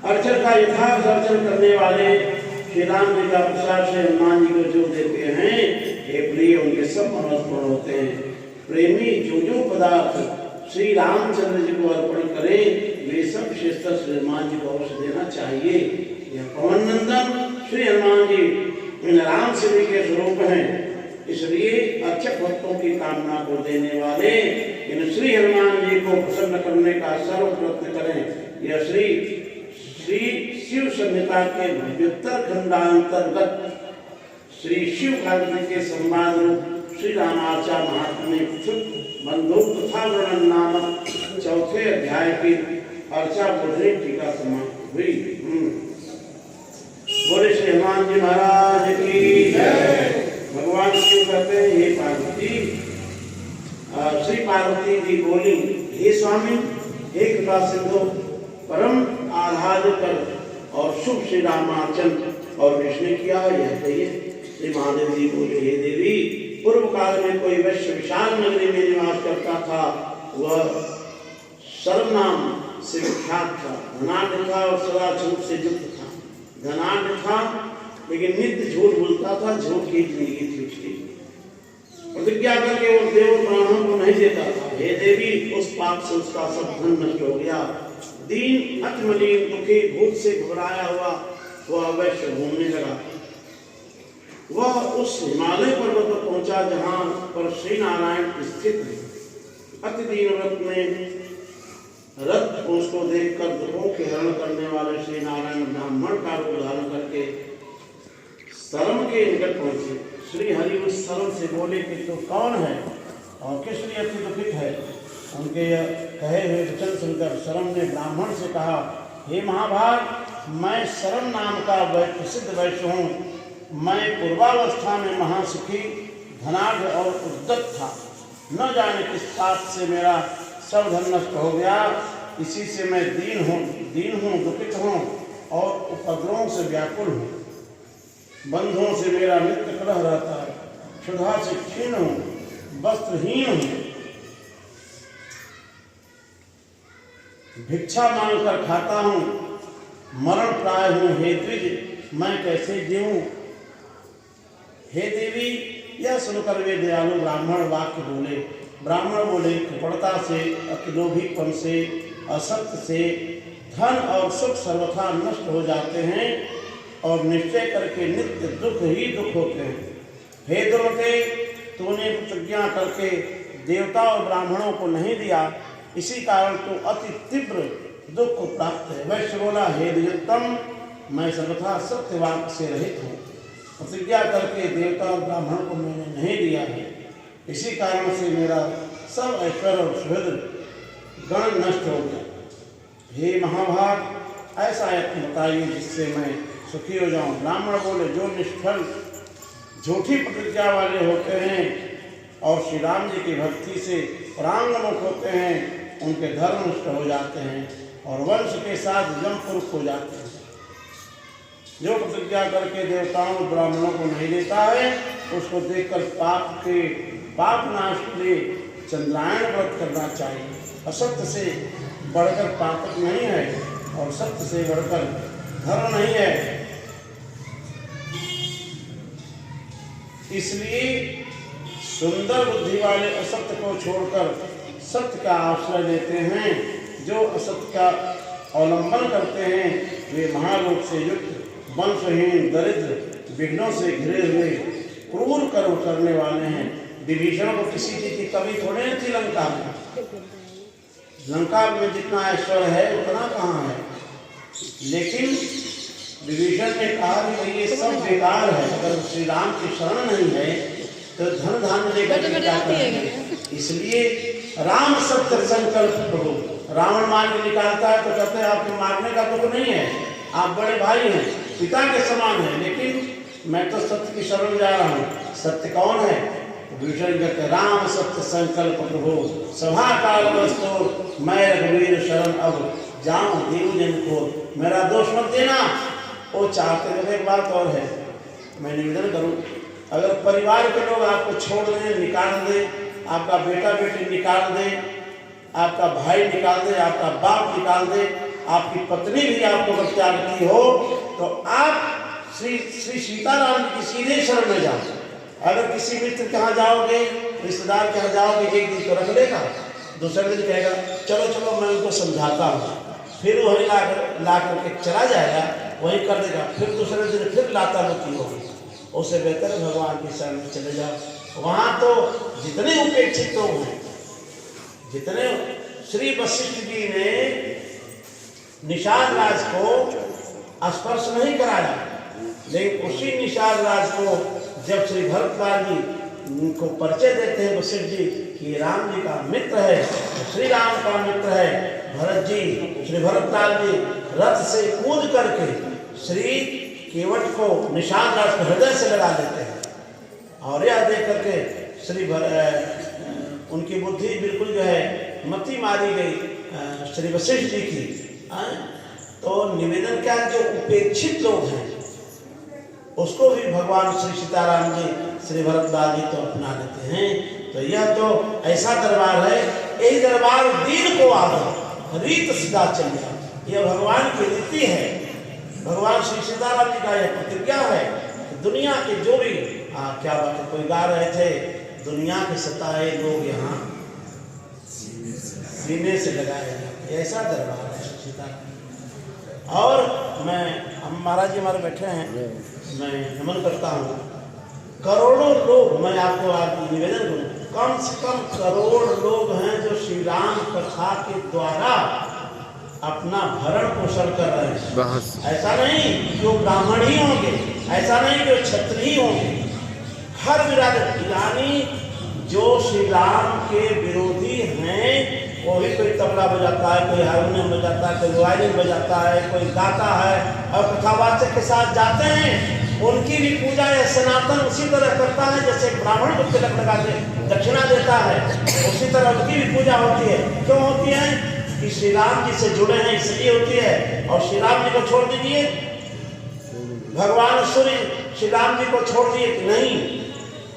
अर्चन का यथार्थ अर्चन करने वाले श्री राम जी का प्रसाद श्री हनुमान जी को जो देते हैं, हे प्रिय, उनके सब मनोरथ पूर्ण होते हैं। प्रेमी जो जो पदार्थ श्री रामचंद्र जी को अर्पण करे वे सब विशेषता श्री हनुमान जी को अवश्य देना चाहिए। यह पवन नंदन श्री हनुमान जी राम श्री के स्वरूप हैं, इसलिए अर्चक भक्तों की कामना को देने वाले इन श्री हनुमान जी को प्रसन्न करने का सर्व प्रयत्न करें। यह श्री शिव संहिता के 72 खंडांतर्गत श्री शिव भागवत के संवाद रूप श्री रामाचार्य महात्म्य बंधु तथा वर्णन नामक 4थे अध्याय की अर्चा बोधनी टीका समाप्त हुई। बोले श्री हनुमान जी महाराज की जय। भगवान शिव कहते हैं, हे पार्वती, श्री पार्वती जी बोली, हे स्वामी, हे कृपा सिंधु, परम आराध्य कर और शुभ श्री रामार्चन और किसने किया यह कहिए। श्री महादेव जी बोले, हे देवी, पूर्व काल में कोई वैश्य विशाल नगरी में निवास करता था। वह सर्वनाम से विख्यात था, धनाढ्य था और सदा झूठ से युक्त था। धनाढ्य था लेकिन नित्य झूठ बोलता था, झूठ की जिंदगी थी उसकी। प्रतिज्ञा करके वो देव ब्राह्मण को नहीं देता था। हे देवी, उस पाप से उसका सब धन नष्ट हो गया। दीन अतिमलिन दुखी भूत से घबराया हुआ वह अवश्य घूमने लगा। वह उस हिमालय पर्वत पर पहुंचा जहां पर श्री नारायण स्थित है। अति दीन व्रत में रथ उसको देखकर दुखों के हरण करने वाले श्री नारायण ब्राह्मण का रूप धारण करके सरम के निकट पहुंचे। श्री हरि उस सरम से बोले कि तू कौन है और किस लिए अति दुखित है। उनके यह कहे हुए वचन सुनकर शरण ने ब्राह्मण से कहा, हे महाभाग, मैं शरण नाम का प्रसिद्ध वैश्य हूँ। मैं पूर्वावस्था में महासुखी, धनाढ़ और उद्दत था। न जाने किस पाप से मेरा सब धन नष्ट हो गया। इसी से मैं दीन हूँ, दुखित हूँ और उपद्रवों से व्याकुल हूँ। बंधुओं से मेरा नित्य कलह रहता है। क्षुधा से क्षीण हूँ, वस्त्रहीन हूँ, भिक्षा मांगकर खाता हूँ, मरण प्राय हूँ। हे द्विज, मैं कैसे जीऊँ। हे देवी, यह सुनकर वे दयालु ब्राह्मण वाक्य बोले। ब्राह्मण बोले, कृपणता से, अतिलोभीपन से, असत्य से धन और सुख सर्वथा नष्ट हो जाते हैं और निश्चय करके नित्य दुख ही दुख होते हैं। हे दुर्मते, तूने प्रतिज्ञा करके देवता और ब्राह्मणों को नहीं दिया, इसी कारण तो अति तीव्र दुख को प्राप्त है। वैश्य बोला, हे द्विजोत्तम, मैं सर्वथा सत्यवाक से रहित हूँ। प्रतिज्ञा करके देवता और ब्राह्मण को मैंने नहीं दिया है, इसी कारण से मेरा सब ऐश्वर्य और सुहृद गण नष्ट हो गया। हे महाभाग, ऐसा यत्न बताइए जिससे मैं सुखी हो जाऊं। ब्राह्मण बोले, जो निष्फल झूठी प्रतिज्ञा वाले होते हैं और श्री राम जी की भक्ति से प्रांगमुख होते हैं, उनके धर्म नष्ट हो जाते हैं और वंश के साथ जमपुरुष हो जाते हैं। जो प्रतिज्ञा करके देवताओं और ब्राह्मणों को नहीं देता है, उसको देखकर पाप नाश के लिए चंद्रायण व्रत करना चाहिए। असत्य से बढ़कर पातक नहीं है और सत्य से बढ़कर धर्म नहीं है। इसलिए सुंदर बुद्धि वाले असत्य को छोड़कर सत्य का आश्रय लेते हैं। जो असत्य का अवलंबन करते हैं वे महालोक से युक्त, वंशहीन, दरिद्र, विघ्नों से घिरे हुए क्रूर कर्म करने वाले हैं। विभीषण को किसी चीज की कमी थोड़े थी। लंका में जितना ऐश्वर्य है उतना कहाँ है। लेकिन विभीषण ने कहा कि ये सब बेकार है, अगर श्री राम की शरण नहीं है तो धन धान्य लेकर क्या करेंगे। इसलिए राम सत्य संकल्प करो। रावण मार के निकालता है तो कहते हैं आपके मारने का दुख नहीं है, आप बड़े भाई हैं, पिता के समान हैं, लेकिन मैं तो सत्य की शरण जा रहा हूँ। सत्य कौन है? विभीषण कहते राम सत्य संकल्प प्रभु, सभा काल वस्तु, मैं रघुवीर शरण अब जाऊं देव जन को। मेरा दोष मत देना। वो चाहते हैं। एक बात और है, मैं निवेदन करूं, अगर परिवार के लोग आपको छोड़ दें, निकाल दें, आपका बेटा बेटी निकाल दे, आपका भाई निकाल दे, आपका बाप निकाल दे, आपकी पत्नी भी आपको त्यागती हो, तो आप श्री सीताराम की सीधे शरण में जाओ। अगर किसी मित्र के यहाँ जाओगे, रिश्तेदार के यहाँ जाओगे, एक दिन तो रख लेगा, दूसरे दिन कहेगा चलो चलो मैं उनको समझाता हूँ, फिर वही ला करके चला जाएगा, वही कर देगा, फिर दूसरे दिन फिर लाता रुकी होगी। उससे बेहतर है भगवान की शरण में चले जाओ। वहाँ तो जितने उपेक्षित लोग हैं, जितने श्री वशिष्ठ जी ने निषाद राज को स्पर्श नहीं कराया, लेकिन उसी निषाद राज को जब श्री भरतलाल जी को परिचय देते हैं वशिष्ठ जी कि राम जी का मित्र है, श्री राम का मित्र है भरत जी, श्री भरतलाल जी रथ से कूद करके श्री केवट को निषाद राज को हृदय से लगा देते हैं। और यह देख करके श्री उनकी बुद्धि बिल्कुल जो है मती मारी गई श्री वशिष्ठ जी की। तो निवेदन क्या, जो उपेक्षित लोग हैं उसको भी भगवान श्री सीताराम जी, श्री भरतलाल जी तो अपना लेते हैं। तो यह तो ऐसा दरबार है, यही दरबार दीन को आदर रीत सीधा चल गया। यह भगवान की रीति है, भगवान श्री सीताराम जी का यह प्रतिज्ञा है कि दुनिया के जो भी क्या बात है, कोई गा रहे थे, दुनिया के सताए लोग यहाँ सीने से लगाए जाते, ऐसा दरबार है सीताराम। और मैं, हम महाराज जी हमारे बैठे हैं, मैं नमन करता हूँ। करोड़ों लोग, मैं आपको आज निवेदन करूँ, कम से कम करोड़ लोग हैं जो श्री राम कथा के द्वारा अपना भरण पोषण कर रहे हैं। ऐसा नहीं जो ब्राह्मण ही होंगे, ऐसा नहीं जो क्षत्रिय होंगे, हर विरासत, यानी जो श्री राम के विरोधी हैं वो भी कोई तबला बजाता है, कोई हारमोनियम बजाता है, कोई वायलिन बजाता है, कोई गाता है और कथावाचक के साथ जाते हैं, उनकी भी पूजा या सनातन उसी तरह करता है जैसे ब्राह्मण को तिलक लगा के दक्षिणा देता है, उसी तरह उनकी भी पूजा होती है। क्यों होती है? कि श्री राम जी से जुड़े हैं इसलिए होती है। और श्री राम जी को छोड़ दीजिए, भगवान सूर्य श्री राम जी को छोड़ दिए कि नहीं,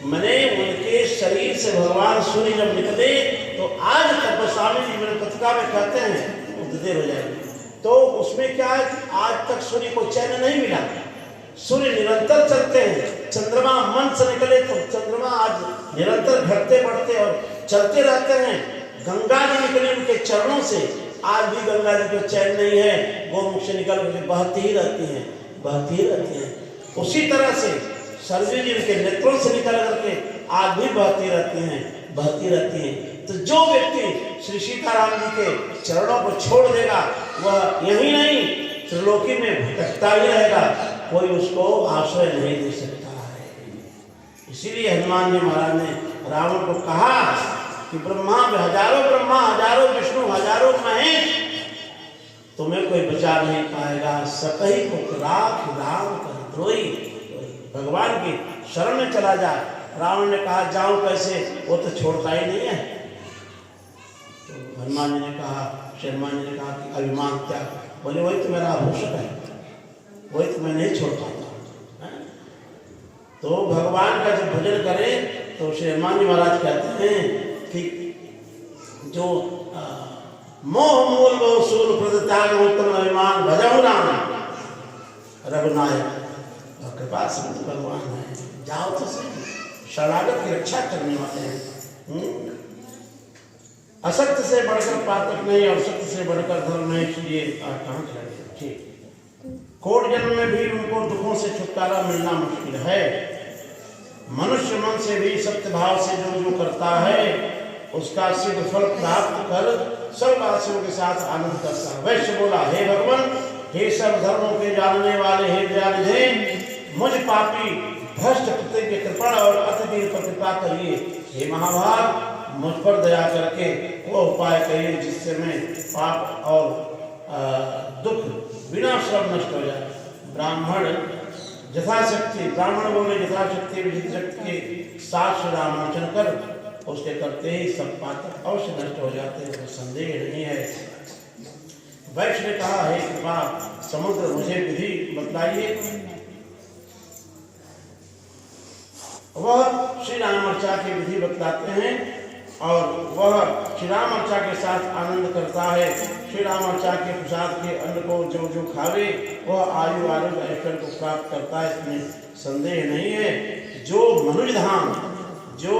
मैंने उनके शरीर से भगवान सूर्य जब निकले तो आज तक स्वामी जी मेरे पत्रिका में कहते हैं देर हो जाएगी, तो उसमें क्या है कि आज तक सूर्य को चैन नहीं मिला। सूर्य निरंतर चलते हैं, चंद्रमा मन से निकले तो चंद्रमा आज निरंतर घटते बढ़ते और चलते रहते हैं। गंगा जी निकले उनके चरणों से, आज भी गंगा जी को चैन नहीं है, गोमुख से निकल के बहती ही रहती हैं, बहती ही रहती हैं। उसी तरह से सरजू जी उनके नेत्रों से निकल करके आज भी बहती रहती हैं, बहती रहती हैं। तो जो व्यक्ति श्री सीताराम जी के चरणों को छोड़ देगा वह यही नहीं त्रिलोकी में भटकता ही रहेगा, कोई उसको आश्रय नहीं दे सकता है। इसीलिए हनुमान जी महाराज ने रावण को कहा कि हजारों विष्णु हजारों महेश, तुम्हें कोई बचा नहीं पाएगा। सकही को राख राम कर द्रोही, भगवान की शरण में चला जा। रावण ने कहा जाऊं कैसे, वो तो छोड़ता ही नहीं है। तो हनुमान जी ने कहा, हनुमान जी ने कहा कि अभिमान त्याग, बोले वही तो मेरा आभूषण है, वही तो मैं नहीं छोड़ पाता। तो भगवान का जब भजन करें तो श्री हनुमान जी महाराज कहते हैं कि जो मोह मूल बहु सूल प्रत्याग उत्तम अभिमान भजहु राम रघुनायक, कृपा सिंधु भगवान है, जाओ तो सही, शरणागत की रक्षा करने वाले हैं। असत्य से बढ़कर पातक नहीं और सत्य से बढ़कर धर्म नहीं, इसलिए कहाँ चले। ठीक, कोट जन्म में भी उनको दुखों से छुटकारा मिलना मुश्किल है। मनुष्य मन से भी सत्य भाव से जो करता है उसका सिद्ध फल प्राप्त कर सब वासियों के साथ आनंद करता है। वैश्य बोला, हे भगवान, हे सब धर्मों के जानने वाले, हे दयानिधे, मुझ पापी भ्रष्ट कृतज्ञ कृपण और अतिवीर पर कृपा करिए। हे महाभाग, मुझ पर दया करके वो उपाय करिए जिससे मैं पाप और दुख बिना श्रम नष्ट हो जाए। ब्राह्मण यथाशक्ति, ब्राह्मण बोले यथाशक्ति विजित शक्ति के साथ श्री रामार्चन कर, उसके करते ही सब पाप अवश्य नष्ट हो जाते हैं, तो संदेह नहीं है। वैश्य ने कहा, हे कृपा समुद्र, मुझे विधि बतलाइए। वह श्री राम अर्चा की विधि बतलाते हैं और वह श्री राम अर्चा के साथ आनंद करता है। श्री राम अर्चा के प्रसाद के अन्न को जो जो खावे वह आयु आरोग्य ऐश्वर्य को प्राप्त करता है, इसमें संदेह नहीं है। जो मनुज धाम, जो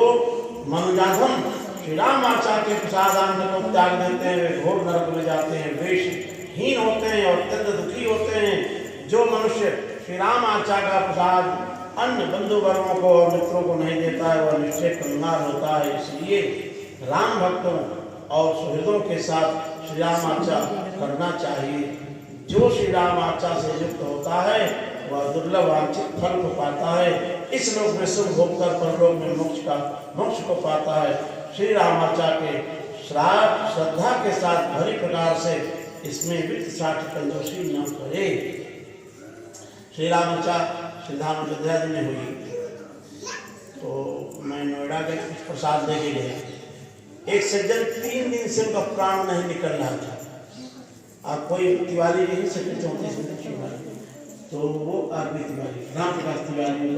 मनुजाधम श्री राम अर्चा के प्रसाद अन्न को त्याग देते हैं वे घोर नरक में जाते हैं, वेशहीन होते हैं और अत्यंत दुखी होते हैं। जो मनुष्य श्री राम अर्चा का प्रसाद अन्य बंधु वर्गों को और मित्रों को नहीं देता है वह निश्चय कंगाल होता है। इसलिए राम भक्तों और सुहृदों के साथ श्री राम अर्चा करना चाहिए। जो श्री राम अर्चा से युक्त होता है वह दुर्लभ वांछित फल को पाता है, इस लोक में सुख भोग कर परलोक में मोक्ष को पाता है। श्री राम अर्चा के श्रद्धा के साथ भली प्रकार से इसमें वित्त साठ कंजूसी न करे। श्री राम अर्चा श्रीधाम अयोध्या जी में हुई तो मैं नोएडा गए, कुछ प्रसाद दे के गए। एक सज्जन 3 दिन से उनका प्राण नहीं निकल रहा था। आप कोई तिवारी नहीं सके 34 तिवारी, तो वो आदमी तिवारी राम प्रकाश तिवारी,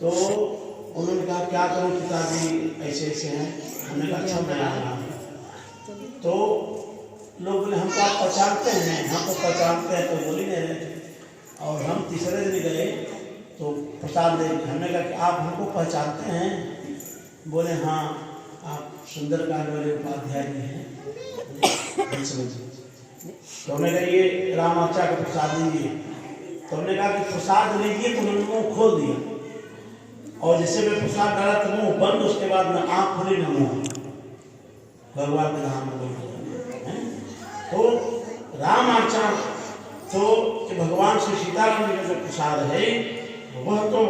तो उन्होंने कहा क्या करूँ पिताजी ऐसे ऐसे हैं। हमने कहा अच्छा मैं आ रहा हूँ। तो लोग बोले हमको आप पहचानते हैं, हम तो पहचानते हैं, तो बोली नहीं रहे। और हम तीसरे दिन गए तो प्रसाद दे, हमने कहा कि आप हमको पहचानते हैं? बोले हाँ, आप सुंदरकांड वाले उपाध्याय जी हैं। तो हमने कहा ये राम अर्चा का प्रसाद लीजिए। तो हमने कहा कि प्रसाद लीजिए, तो उन्होंने मुँह खोल दिया और जैसे मैं प्रसाद डाला तो मुँह बंद, उसके बाद में आँख खुली न मुँह, भगवान के नाम में। तो राम अर्चा तो भगवान श्री सीताराम जी का जो प्रसाद है वह तो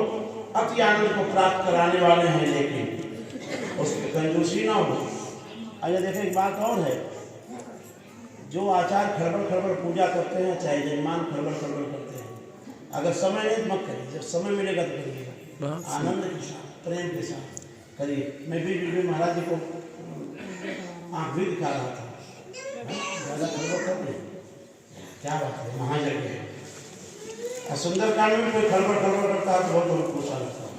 अति आनंद को प्राप्त कराने वाले हैं, लेकिन उसकी कंजूसी ना हो। आइए देखें, एक बात और है, जो आचार्य खड़बड़ खड़बड़ पूजा करते हैं, चाहे जजमान खड़बड़ खड़बड़ करते हैं, अगर समय नहीं मत करिए, जब समय मिलेगा तो करिएगा, आनंद के साथ, प्रेम के साथ करिए। मैं भी महाराज जी को आँख भी दिखा रहा था, ज़्यादा खड़बड़ कर रहे, क्या बात है, महायज्ञ है। और सुंदरकांड में कोई खड़बड़ खड़बड़ करता है तो बहुत गुस्सा लगता है।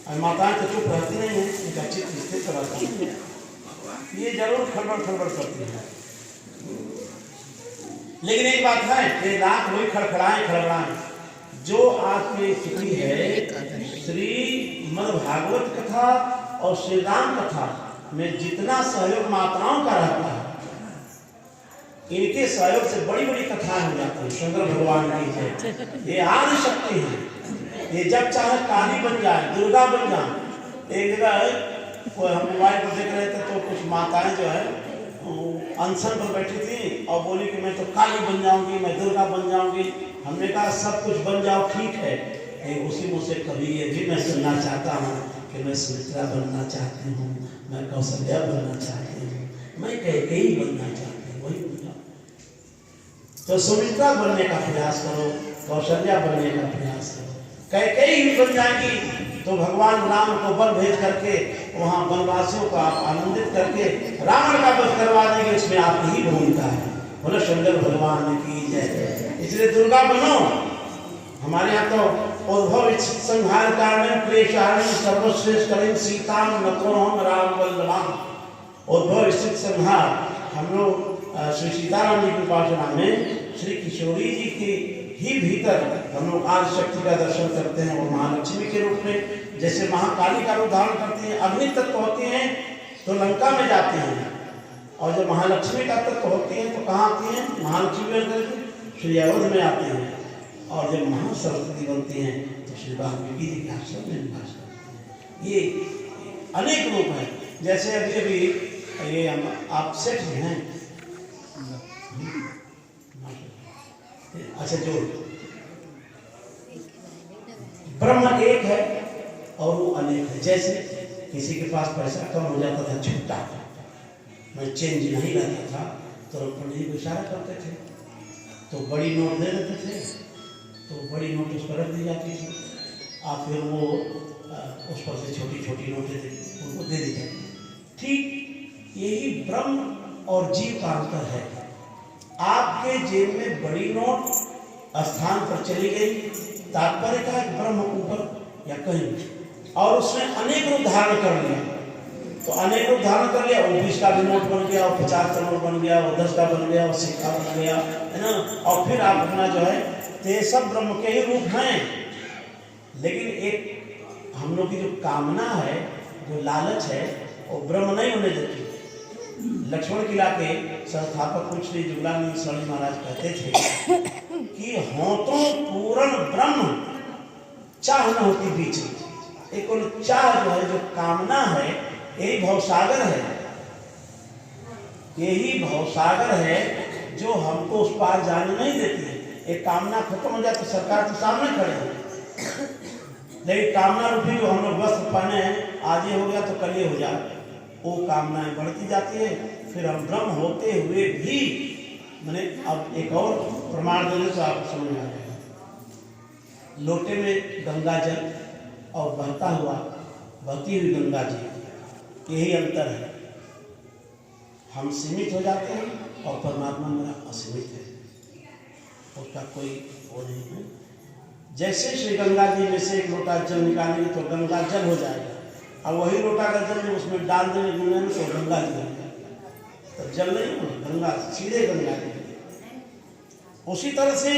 और माताएं तो चुप रहती नहीं है, एक अच्छी स्थिति कराती है, ये जरूर खड़बड़ खड़बड़ करती है। लेकिन एक बात है कि लाख वही खड़खड़ाएं खड़बड़ाएं, जो आपकी स्थिति है श्री मद्भागवत कथा और श्री राम कथा में जितना सहयोग माताओं का रहता है, इनके सहयोग से बड़ी बड़ी कथाएं हो जाती हैं। शंकर भगवान की है, ये आदि शक्ति है, ये जब चाहे काली बन जाए, दुर्गा बन जाए। एक जगह कोई हम मोबाइल पर देख रहे थे तो कुछ माताएं जो है अनशन पर बैठी थी और बोली कि मैं तो काली बन जाऊंगी, मैं दुर्गा बन जाऊंगी। हमने कहा सब कुछ बन जाओ, ठीक है, उसी मुझसे कभी ये भी मैं सुनना चाहता हूँ कि मैं सुमित्रा बनना चाहती हूँ, मैं कौशल्या बनना चाहती हूँ, मैं कैकेयी बनना चाहती हूँ, वही बन जाओ। तो सुमित्रा बनने का प्रयास करो, कौशल्या बनने का प्रयास करो, कैकेयी भी बन जाएगी तो भगवान राम को वन भेज करके वहाँ वनवासियों को आप आनंदित करके रावण का वध करवा देंगे, इसमें आपकी ही भूमिका है। बोलो शंकर भगवान की जय। इसलिए दुर्गा बनो। हमारे यहाँ तो उद्भव संहार कारण क्लेशारण सर्वश्रेष्ठ करें सीताम नको हम राम वल्लभाम। उद्भव स्थित संहार हम लोग श्री सीताराम जी की उपासना में श्री किशोरी जी की ही भीतर हम लोग आदि शक्ति का दर्शन करते हैं, और महालक्ष्मी के रूप में जैसे महाकाली का रूप धारण करती हैं, अग्नि तत्व होती हैं तो लंका में जाती हैं, और जब महालक्ष्मी का तत्व होती हैं तो कहाँ आती हैं, महालक्ष्मी श्री अवध में आती हैं, और जब महासरस्वती बनती हैं तो श्री वाल्मीकि जी के आश्रम में निवास करती हैं। ये अनेक रूप हैं। जैसे अभी अभी ये आप सेठ हैं, अच्छा, जो ब्रह्म एक है और वो अनेक है। जैसे किसी के पास पैसा कम हो जाता था, छुट्टा मैं चेंज नहीं रहता था, तो पंडित जी को इशारा करते थे तो बड़ी नोट दे देते थे, तो बड़ी नोट उस पर रख दी जाती थी, और फिर वो उस पर से छोटी छोटी नोटें उनको दे दी जाती। ठीक यही ब्रह्म और जीव का अंतर है। आपके जेब में बड़ी नोट स्थान पर चली गई, तात्पर्य का ब्रह्म ऊपर या कहीं, और उसने अनेक रूप धारण कर लिया, तो अनेक रूप धारण कर लिया, वो 20 का भी नोट बन गया, वो 50 का नोट बन गया, वो 10 का बन गया, वो सिक्का बन गया, है ना। और फिर आप अपना जो है, तो ये सब ब्रह्म के ही रूप हैं। लेकिन एक हम लोग की जो कामना है, जो लालच है, वो ब्रह्म नहीं होने देती। लक्ष्मण किला के संस्थापक कुछ श्री जुगलानंद स्वामी महाराज कहते थे कि हो तो पूर्ण ब्रह्म, चाह न होती बीच में। एक चाह जो है, जो कामना है, यही भवसागर है, यही भवसागर है जो हमको उस पार जाने नहीं देती है। एक कामना खत्म हो जाए तो सरकार के सामने खड़े हैं, लेकिन कामना रूपी जो हम लोग वस्त्र पहने हैं, आज ये हो गया तो कल ये हो जाए, वो कामनाएं बढ़ती जाती है। फिर हम ब्रह्म होते हुए भी, मैंने अब एक और प्रमाण देने से आपको समझ में आ जाएगा। लोटे में गंगा जल और बहती हुई गंगा जी, यही अंतर है। हम सीमित हो जाते हैं और परमात्मा मेरा असीमित है, उसका कोई वो नहीं है। जैसे श्री गंगा जी में से एक लोटा जल निकालेंगे तो गंगा जल हो जाएगा, और वही लोटा का जल उसमें डाल देंगे तो गंगा जी हो जाएगा, तो जल नहीं हो, गंगा सीधे गंगा जी। उसी तरह से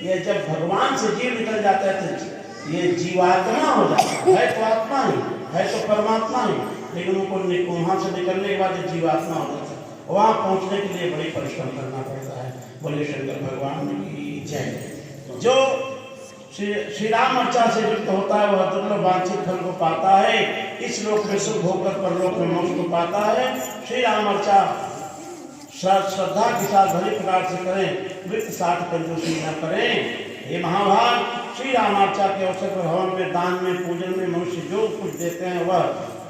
ये जब भगवान से जीव निकल जाता है तो ये जीवात्मा हो जाता है तो आत्मा ही है, तो परमात्मा ही, लेकिन उनको वहाँ से निकलने के बाद जीवात्मा हो जाता है। वहाँ पहुँचने के लिए बड़ी परिश्रम करना पड़ता है। बोले शंकर भगवान की जय। जो श्री राम अर्चा से युक्त होता है वह दुर्लभ वांछित फल को पाता है, इस लोक में सुख होकर परलोक में मोक्ष को पाता है। श्री राम अर्चा श्रद्धा के साथ भली प्रकार से करें, वृत्त साठ कंजूसी न करें। ये महाभाग श्री राम अर्चा के अवसर पर हवन में, दान में, पूजन में मनुष्य जो कुछ देते हैं वह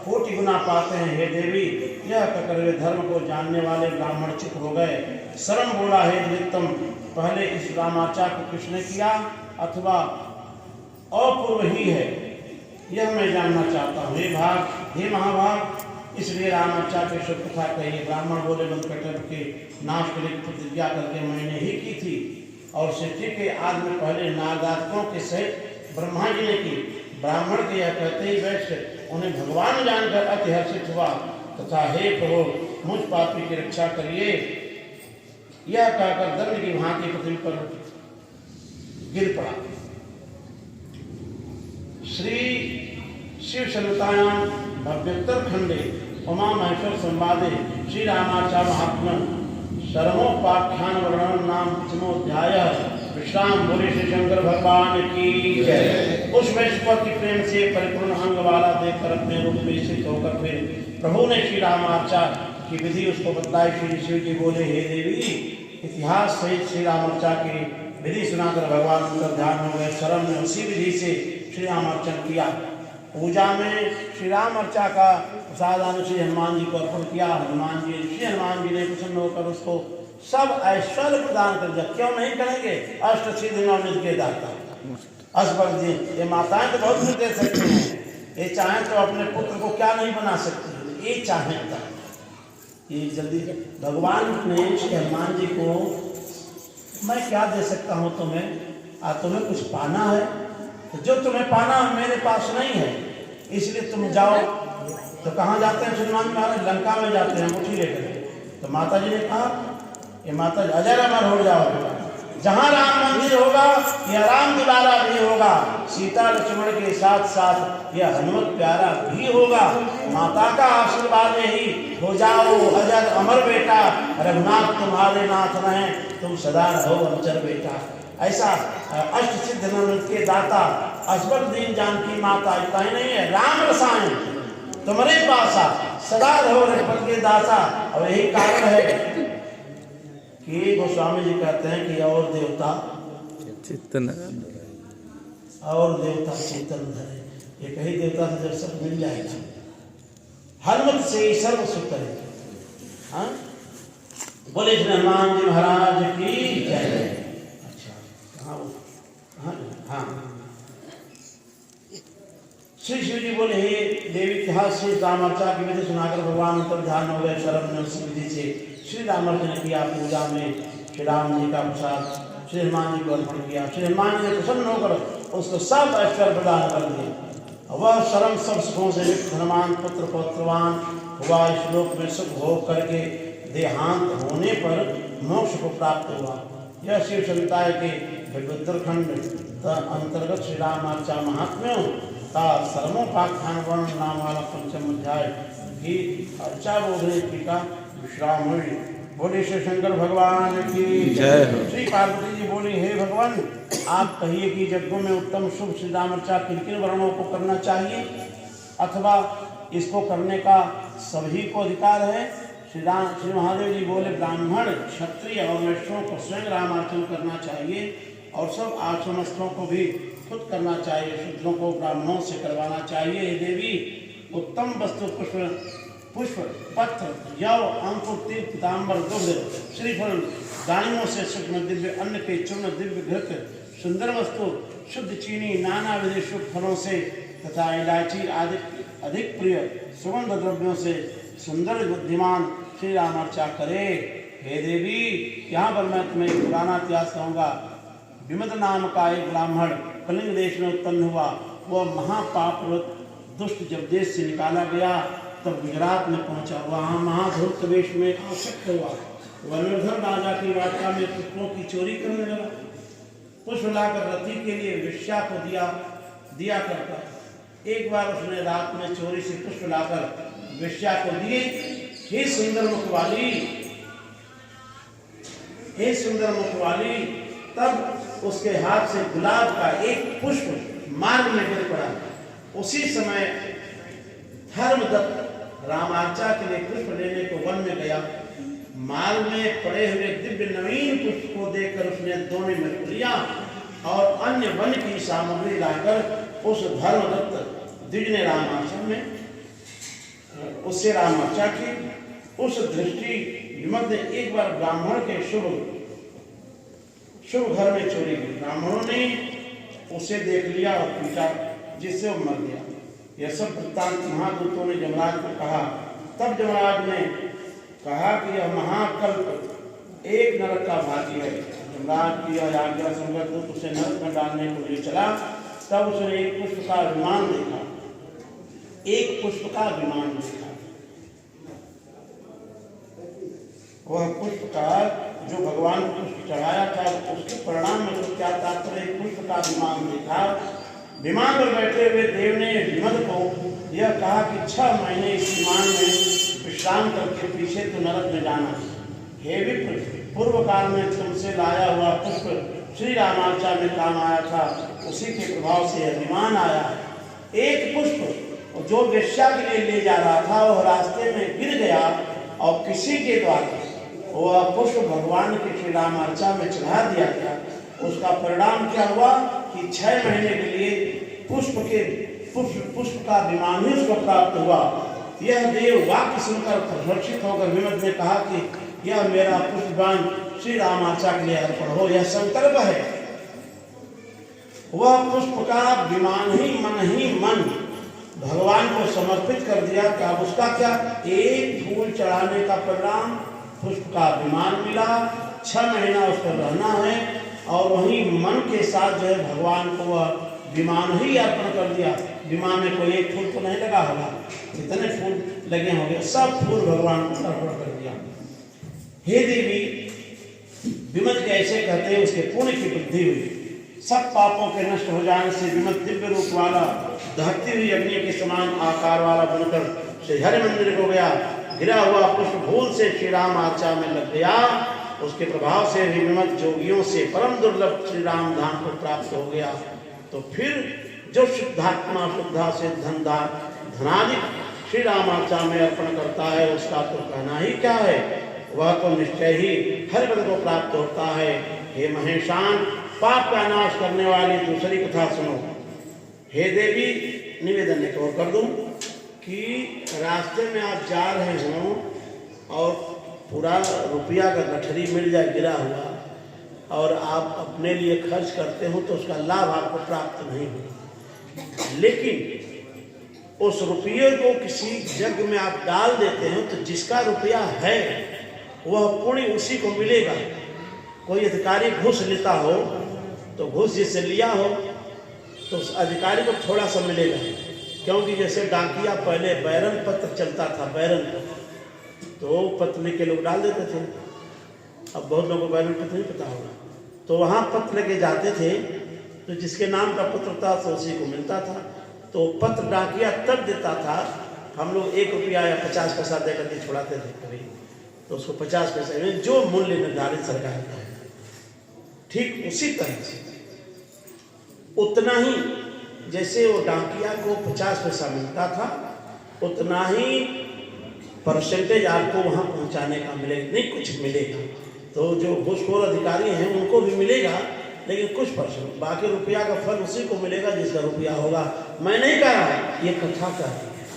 कोटि गुना पाते हैं हे देवी। यह कहकर वे धर्म को जानने वाले ब्राह्मण चुप हो गए। शर्म बोला, हे द्वितम, पहले इस रामाचा को किसने किया अथवा अपूर्व ही है, यह मैं जानना चाहता हूँ। हे महाभाग, इसलिए रामाचा के शुभ कथा कहिए। ब्राह्मण बोले, बंकटक के नाश के लिए प्रतिज्ञा करके मैंने ही की थी और सृष्टि के आदि में पहले नागात्मों के सहित ब्रह्मा जी ने की। ब्राह्मण के यह कहते ही वैश्य उन्हें भगवान जानकर अति हर्षित हुआ तथा हे प्रभु, मुझ पापी की रक्षा करिए, यह कहकर दंड की भांति पृथ्वी पर गिर पड़ा। श्री शिव संहितायां भव्योत्तर खंडे उमा महेश्वर संवादे श्री रामाचा महात्म्य शर्मोपाख्यान वर्णन नाम पंचमोध्याय। विश्राम। बोले श्री शंकर भगवान की जय। उस वैश्य की प्रेम से परिपूर्ण अंग वाला देखकर अपने रूप में स्थित होकर फिर प्रभु ने श्री रामाचा की विधि उसको बतलाई। श्री शिव जी बोले, हे देवी, इतिहास सहित श्री रामाचा की विधि सुनाकर भगवान उनका ध्यान हो गए। शर्म ने उसी विधि से श्री रामार्चन किया। पूजा में श्री राम अर्चा का प्रसाद श्री हनुमान जी को अर्पण किया। श्री हनुमान जी ने प्रसन्न होकर उसको सब ऐश्वर्य प्रदान कर दिया। क्यों नहीं करेंगे? अष्ट सिद्धि नौ निधि के दाता असबर जी। ये माताएं तो बहुत कुछ दे सकती हैं, ये चाहें तो अपने पुत्र को क्या नहीं बना सकती, ये चाहें तो ये जल्दी। भगवान ने श्री हनुमान जी को, मैं क्या दे सकता हूँ तुम्हें, तुम्हें कुछ पाना है तो जो तुम्हें पाना मेरे पास नहीं है, इसलिए तुम जाओ। तो कहाँ जाते हैं हनुमान महाराज? लंका में जाते हैं मुट्ठी लेकर। तो माता जी ने कहा, ये माता जी अजर अमर हो जाओ, जहाँ राम मंदिर होगा यह राम दुलारा भी होगा, सीता लक्ष्मण के साथ साथ यह हनुमत प्यारा भी होगा। माता का आशीर्वाद ही हो जाओ अजर अमर बेटा, रघुनाथ तुम्हारे नाथ रहे, तुम सदा रहो अमचर बेटा। ऐसा अष्ट सिद्ध के दाता असबर दीन जानकी माता, इतना ही नहीं है, राम रसायन तुम्हारे पास सदा रहो रघुपति के दासा। और यही कारण है कि गोस्वामी जी कहते हैं कि और देवता चित्तन धरे, ये कहीं देवता से जब सब मिल जाएगा, हनुमत से ही सर्व सुख करेगा। हाँ, बोले श्री हनुमान जी महाराज की जय। हाँ, श्री शिव जी बोले, हे देवी, इतिहास से रामार्चा की विधि सुनाकर भगवान अंतर ध्यान हो गए। शरभ ने उसी विधि से श्री रामार्चन ने किया। पूजा में श्री राम जी का प्रसाद श्री हनुमान जी को अर्पण किया। श्री हनुमान जी ने प्रसन्न होकर उसको सब ऐश्वर्य प्रदान कर दिए। वह शर्म सब सुखों से युक्त हनुमान पुत्र पौत्रवान हुआ। इस लोक में सुख भोग करके देहांत होने पर मोक्ष को प्राप्त हुआ। यह शिव संहिता के उत्तरखंड अंतर्गत श्री रामार्चा महात्म्यों का सर्वोपाख्यान वर्णन नाम वाला पंचम अध्याय की अर्चा बोधने टीका विश्राम हुई। बोले श्री शंकर भगवान की जय। श्री पार्वती जी बोली, हे भगवान, आप कहिए कि यज्ञों में उत्तम शुभ श्री रामार्चा किन किन वर्णों को करना चाहिए अथवा इसको करने का सभी को अधिकार है? श्री महादेव जी बोले, ब्राह्मण क्षत्रिय और वैश्यों को स्वयं रामार्चन करना चाहिए और सब आश्रमस्थों को भी खुद करना चाहिए। शूद्रों को ब्राह्मणों से करवाना चाहिए। देवी, उत्तम वस्तु पुष्प पत्र यव अंकुर तिल पीताम्बर दुग्ध श्रीफल दानियों से सूक्ष्म दिव्य अन्न के चूर्ण दिव्य घृत सुंदर वस्तु शुद्ध चीनी नाना विधि शुभ फलों से तथा इलायची आदि अधिक प्रिय सुगंध द्रव्यों से सुंदर बुद्धिमान श्री रामार्चा करे। हे देवी, यहाँ पर मैं तुम्हें एक पुराना इतिहास कहूँगा। विमद नाम का एक ब्राह्मण कलिंग देश में उत्पन्न हुआ। वह महापाप दुष्ट जब देश से निकाला गया तब गुजरात में पहुंचा। वहाँ महाधूर्त वेश में आसक्त हुआ। वह निर्धन राजा की वार्ता में पुष्पों की चोरी करने लगा। पुष्प लाकर रति के लिए वेश्या को दिया करता। एक बार उसने रात में चोरी से पुष्प लाकर वेश्या को दिए। हे सुंदर मुखवाली, तब उसके हाथ से गुलाब का एक पुष्प मार्ग में गिर पड़ा। उसी समय धर्मदत्त रामार्चा के लिए पुष्प लेने को वन में गया। मार्ग में पड़े हुए दिव्य नवीन पुष्प को देखकर उसने दोने में लिया और अन्य वन की सामग्री लाकर उस धर्मदत्त द्विज ने रामार्चा में उससे राम अर्चा की। उस दृष्टि विमत ने एक बार ब्राह्मण के शुभ घर में चोरी की। ब्राह्मणों ने उसे देख लिया और पीटा, जिससे वो मर गया। यह सब वृत्तांत महादूतों ने जमराज को कहा। तब जमराज ने कहा कि यह महाकल्प एक नरक का भागी है। जमराज की यह आज्ञा सुनकर दूत उसे नरक में डालने को लिए चला। तब उसने एक पुष्प का विमान देखा, एक पुष्प का विमान देखा। वह पुष्प का जो भगवान को पुष्प चढ़ाया था, उसके परिणाम में तो क्या तात्पर्य, एक पुष्प का विमान देखा। विमान पर बैठे हुए देव ने विमल को यह कहा कि 6 महीने इस विमान में विश्राम करके पीछे तो नरक में जाना। हे विप्र, पूर्व काल में तुमसे लाया हुआ पुष्प श्री रामार्चा में काम आया था, उसी के प्रभाव से यह विमान आया। एक पुष्प जो वेश्या के लिए ले जा रहा था, वह रास्ते में गिर गया और किसी के द्वारा वह पुष्प भगवान के श्री रामार्चा में चढ़ा दिया गया। उसका परिणाम क्या हुआ कि 6 महीने के लिए पुष्प का विमान ही उसको प्राप्त हुआ। यह देव वाक्य सुनकर प्रहर्षित होकर विमत ने कहा कि यह मेरा पुष्पदान श्री रामार्चा के लिए अर्पण हो। यह संकल्प है। वह पुष्प का विमान ही मन भगवान को समर्पित कर दिया। क्या उसका क्या, एक फूल चढ़ाने का परिणाम पुष्प का विमान मिला। 6 महीना उस पर रहना है और वहीं मन के साथ जो है भगवान को वह विमान ही अर्पण कर दिया। विमान में कोई एक फूल तो नहीं लगा होगा, जितने फूल लगे होंगे सब फूल भगवान को अर्पण कर दिया। हे देवी, विमत कैसे कहते हैं, उसके पुण्य की वृद्धि हुई। सब पापों के नष्ट हो जाने से विमत दिव्य रूप वाला, दहकती हुई अग्नि के समान आकार वाला बनकर श्री हरि मंदिर को गया। गिरा हुआ पुष्प भूल से श्री राम आर्चा में लग गया। उसके प्रभाव से भी विमत जोगियों से परम दुर्लभ श्री राम धाम को प्राप्त हो गया। तो फिर जो शुद्धात्मा शुद्धा से धनादि श्री राम आर्चा में अर्पण करता है, उसका तो कहना ही क्या है। वह तो निश्चय ही हरिपद को प्राप्त होता है। हे महेशान, पाप का नाश करने वाली दूसरी कथा सुनो। हे देवी, निवेदन एक और कर दूं कि रास्ते में आप जा रहे हो और पूरा रुपया का गठरी मिल जाए गिरा हुआ, और आप अपने लिए खर्च करते हो तो उसका लाभ आपको प्राप्त नहीं हो। लेकिन उस रुपये को किसी जग में आप डाल देते हो तो जिसका रुपया है वह पुण्य उसी को मिलेगा। कोई अधिकारी घूस लेता हो तो घूस जिससे लिया हो तो उस अधिकारी को थोड़ा सा मिलेगा, क्योंकि जैसे डाकिया पहले बैरन पत्र चलता था, बैरन तो पत्र लिख के लोग डाल देते थे। अब बहुत लोगों को बैरन पत्र नहीं पता होगा, तो वहाँ पत्र लेके जाते थे तो जिसके नाम का पत्र था तो उसी को मिलता था। तो पत्र डाकिया तब देता था, हम लोग 1 रुपया या 50 पैसा दे करके छुड़ाते थे कभी, तो उसको 50 पैसे में जो मूल्य निर्धारित सरकार का है, ठीक उसी तरह से उतना ही जैसे वो डाकिया को 50 पैसा मिलता था, उतना ही परसेंटेज आपको वहाँ पहुँचाने का मिलेगा, नहीं कुछ मिलेगा। तो जो घूसखोर अधिकारी हैं उनको भी मिलेगा, लेकिन कुछ परसेंट, बाकी रुपया का फल उसी को मिलेगा जिसका रुपया होगा। मैं नहीं कह रहा, ये कथा कर रही है,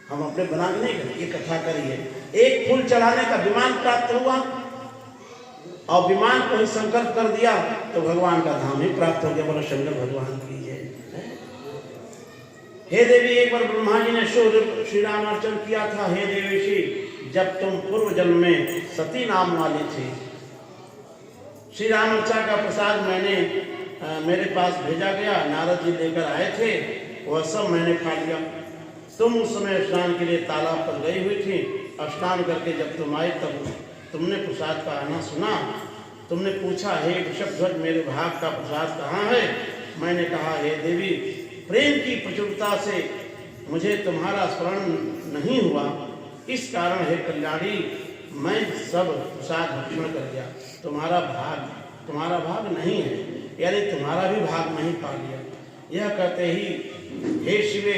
हम अपने बना के नहीं करें, ये कथा करिए। एक फूल चढ़ाने का विमान प्राप्त हुआ और विमान को ही संकल्प कर दिया तो भगवान का धाम ही प्राप्त हो गया। बोलो शंकर भगवान की जय। हे देवी, एक बार ब्रह्मा जी ने श्री राम अर्चन किया था। हे देवेशी, जब तुम पूर्व जन्म में सती नाम वाली थी, श्री राम अर्चा का प्रसाद मेरे पास भेजा गया, नारद जी लेकर आए थे, वह सब मैंने खा लिया। तुम उस समय स्नान के लिए तालाब पर गई हुई थी। स्नान करके जब तुम आए तब तुमने प्रसाद का आना सुना। तुमने पूछा, हे वृषभध्वज, मेरे भाग का प्रसाद कहाँ है? मैंने कहा, हे देवी, प्रेम की प्रचुरता से मुझे तुम्हारा स्मरण नहीं हुआ, इस कारण हे कल्याणी मैं सब प्रसाद भक्षण कर गया। तुम्हारा भाग नहीं है, यानी तुम्हारा भी भाग नहीं पा लिया। यह कहते ही हे शिवे,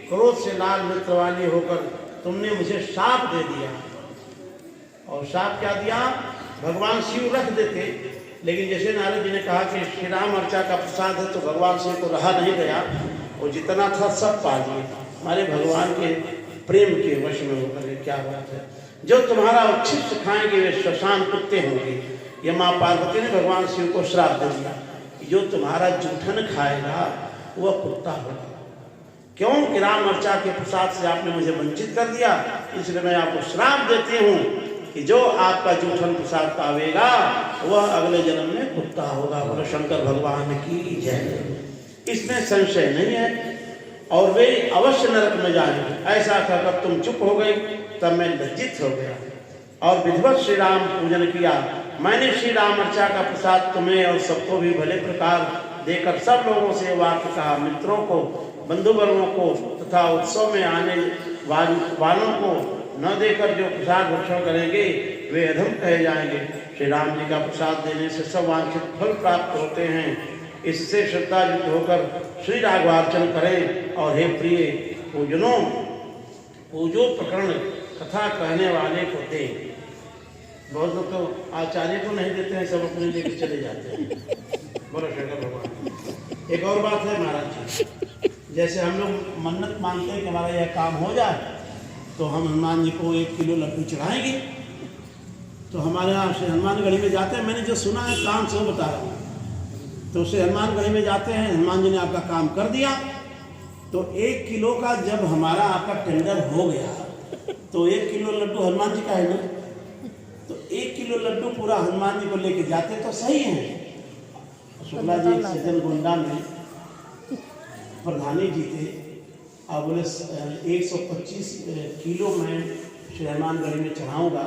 क्रोध से लाल नेत्र वाली होकर तुमने मुझे शाप दे दिया। और शाप क्या दिया? भगवान शिव रख देते, लेकिन जैसे नारद जी ने कहा कि श्री राम अर्चा का प्रसाद है, तो भगवान शिव को रहा नहीं गया, वो जितना था सब पा लिए। हमारे भगवान के प्रेम के वश में होकर के। क्या बात है। जो तुम्हारा उच्छिष्ट खाएंगे वे श्मशान कुत्ते होंगे। ये माँ पार्वती ने भगवान शिव को श्राप दे दिया, जो तुम्हारा जूठन खाएगा वह कुत्ता होगा। क्यों कि राम अर्चा के प्रसाद से आपने मुझे वंचित कर दिया, इसलिए मैं आपको श्राप देती हूँ कि जो आपका जूठन प्रसाद पावेगा वह अगले जन्म में कुत्ता होगा। बोलो शंकर भगवान की जय। इसमें संशय नहीं है। और वे अवश्य नरक में जाएंगे। ऐसा कहकर तुम चुप हो गई, तब मैं लज्जित हो गया और विधिवत श्री राम पूजन किया। मैंने श्री राम अर्चा का प्रसाद तुम्हें और सबको भी भले प्रकार देकर सब लोगों से वाक्य कहा। मित्रों को, बंधु वर्गों को तथा उत्सव में आने वालों को न देकर जो प्रसाद भक्षण करेंगे वे अधम कहे जाएंगे। श्री राम जी का प्रसाद देने से सब वांछित फल प्राप्त होते हैं। इससे श्रद्धा युक्त होकर श्री राघवार्चन करें। और हे प्रिय पूजनों, पूजो प्रकरण कथा कहने वाले को दे। बहुत लोग तो आचार्य को नहीं देते हैं, सब अपने लेके चले जाते हैं। बोलो शंकर भगवान। एक और बात है महाराज जी, जैसे हम लोग मन्नत मांगते हैं कि हमारा यह काम हो जाए, तो हम हनुमान जी को 1 किलो लड्डू चढ़ाएंगे। तो हमारे यहाँ से हनुमानगढ़ी में जाते हैं, मैंने जो सुना है काम से वो बता रहा हूँ। तो उससे हनुमानगढ़ी में जाते हैं, हनुमान जी ने आपका काम कर दिया। तो 1 किलो का जब हमारा आपका टेंडर हो गया, तो 1 किलो लड्डू हनुमान जी का है ना, तो 1 किलो लड्डू पूरा हनुमान जी को लेके जाते तो सही है। शुक्ला जी सज्जन गोंडा में प्रधानी जी थे और बोले 125 किलो मैं श्री हनुमानगढ़ी में चढ़ाऊँगा।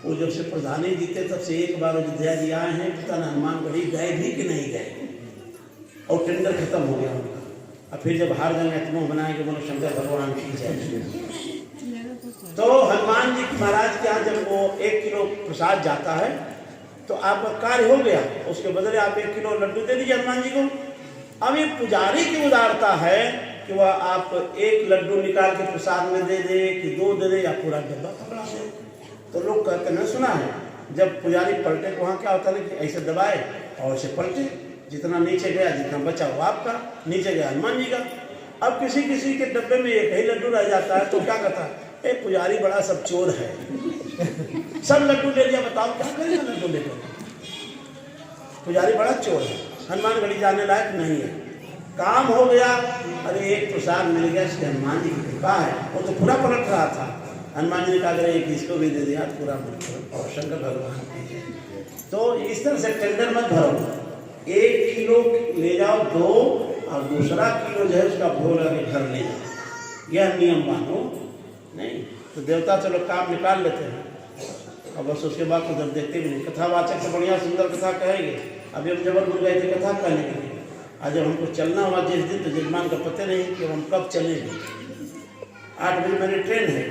वो जब से प्रधानी जीते तब से एक बार अयोध्या जी आए हैं, पता न हनुमानगढ़ी गए भी कि नहीं गए, और टेंडर खत्म हो गया उनका। और फिर जब हार गए तो मुँह बनाए कि बोलो शंकर भगवान की जय। तो हनुमान जी महाराज के यहाँ जब वो 1 किलो प्रसाद जाता है तो आपका कार्य हो गया, उसके बदले आप 1 किलो लड्डू दे दीजिए हनुमान जी को। अब ये पुजारी की उदारता है कि वह आप 1 लड्डू निकाल के प्रसाद में दे दे कि 2 दे दे या पूरा डब्बा पकड़ा दे। तो लोग कहते हैं, सुना है जब पुजारी पलटे तो वहाँ क्या होता है कि ऐसे दबाए और ऐसे पलटे, जितना नीचे गया जितना बचा वो आपका, नीचे गया हनुमान जी का। अब किसी किसी के डब्बे में 1 ही लड्डू रह जाता है तो क्या कहता है, ए पुजारी बड़ा सब चोर है, सब लड्डू ले लिया, बताओ क्या करेगा लड्डू लेकर। पुजारी बड़ा चोर है, हनुमानगढ़ी जाने लायक नहीं है। काम हो गया, अरे 1 प्रसाद मिल गया, इसलिए हनुमान जी की कृपा है। वो तो पूरा पलट रहा था, हनुमान जी ने कहा अगर 1 इसको भी दे दिया पूरा और शंकर भगवान की। तो इस तरह से टेंडर मत भरो, 1 किलो ले जाओ 2 और दूसरा किलो जो है उसका भोग लगे घर ले जाओ, यह नियम मानो नहीं। तो देवता चलो काम निकाल लेते हैं और बस उसके बाद उधर देखते भी नहीं। कथावाचक से बढ़िया सुंदर कथा कहेंगे। अभी हम जबलपुर गए थे कथा कहने के लिए, आज जब हमको चलना हुआ जिस दिन तो जजमान का पता नहीं कि हम कब चलेंगे। 8 बजे मेरी ट्रेन है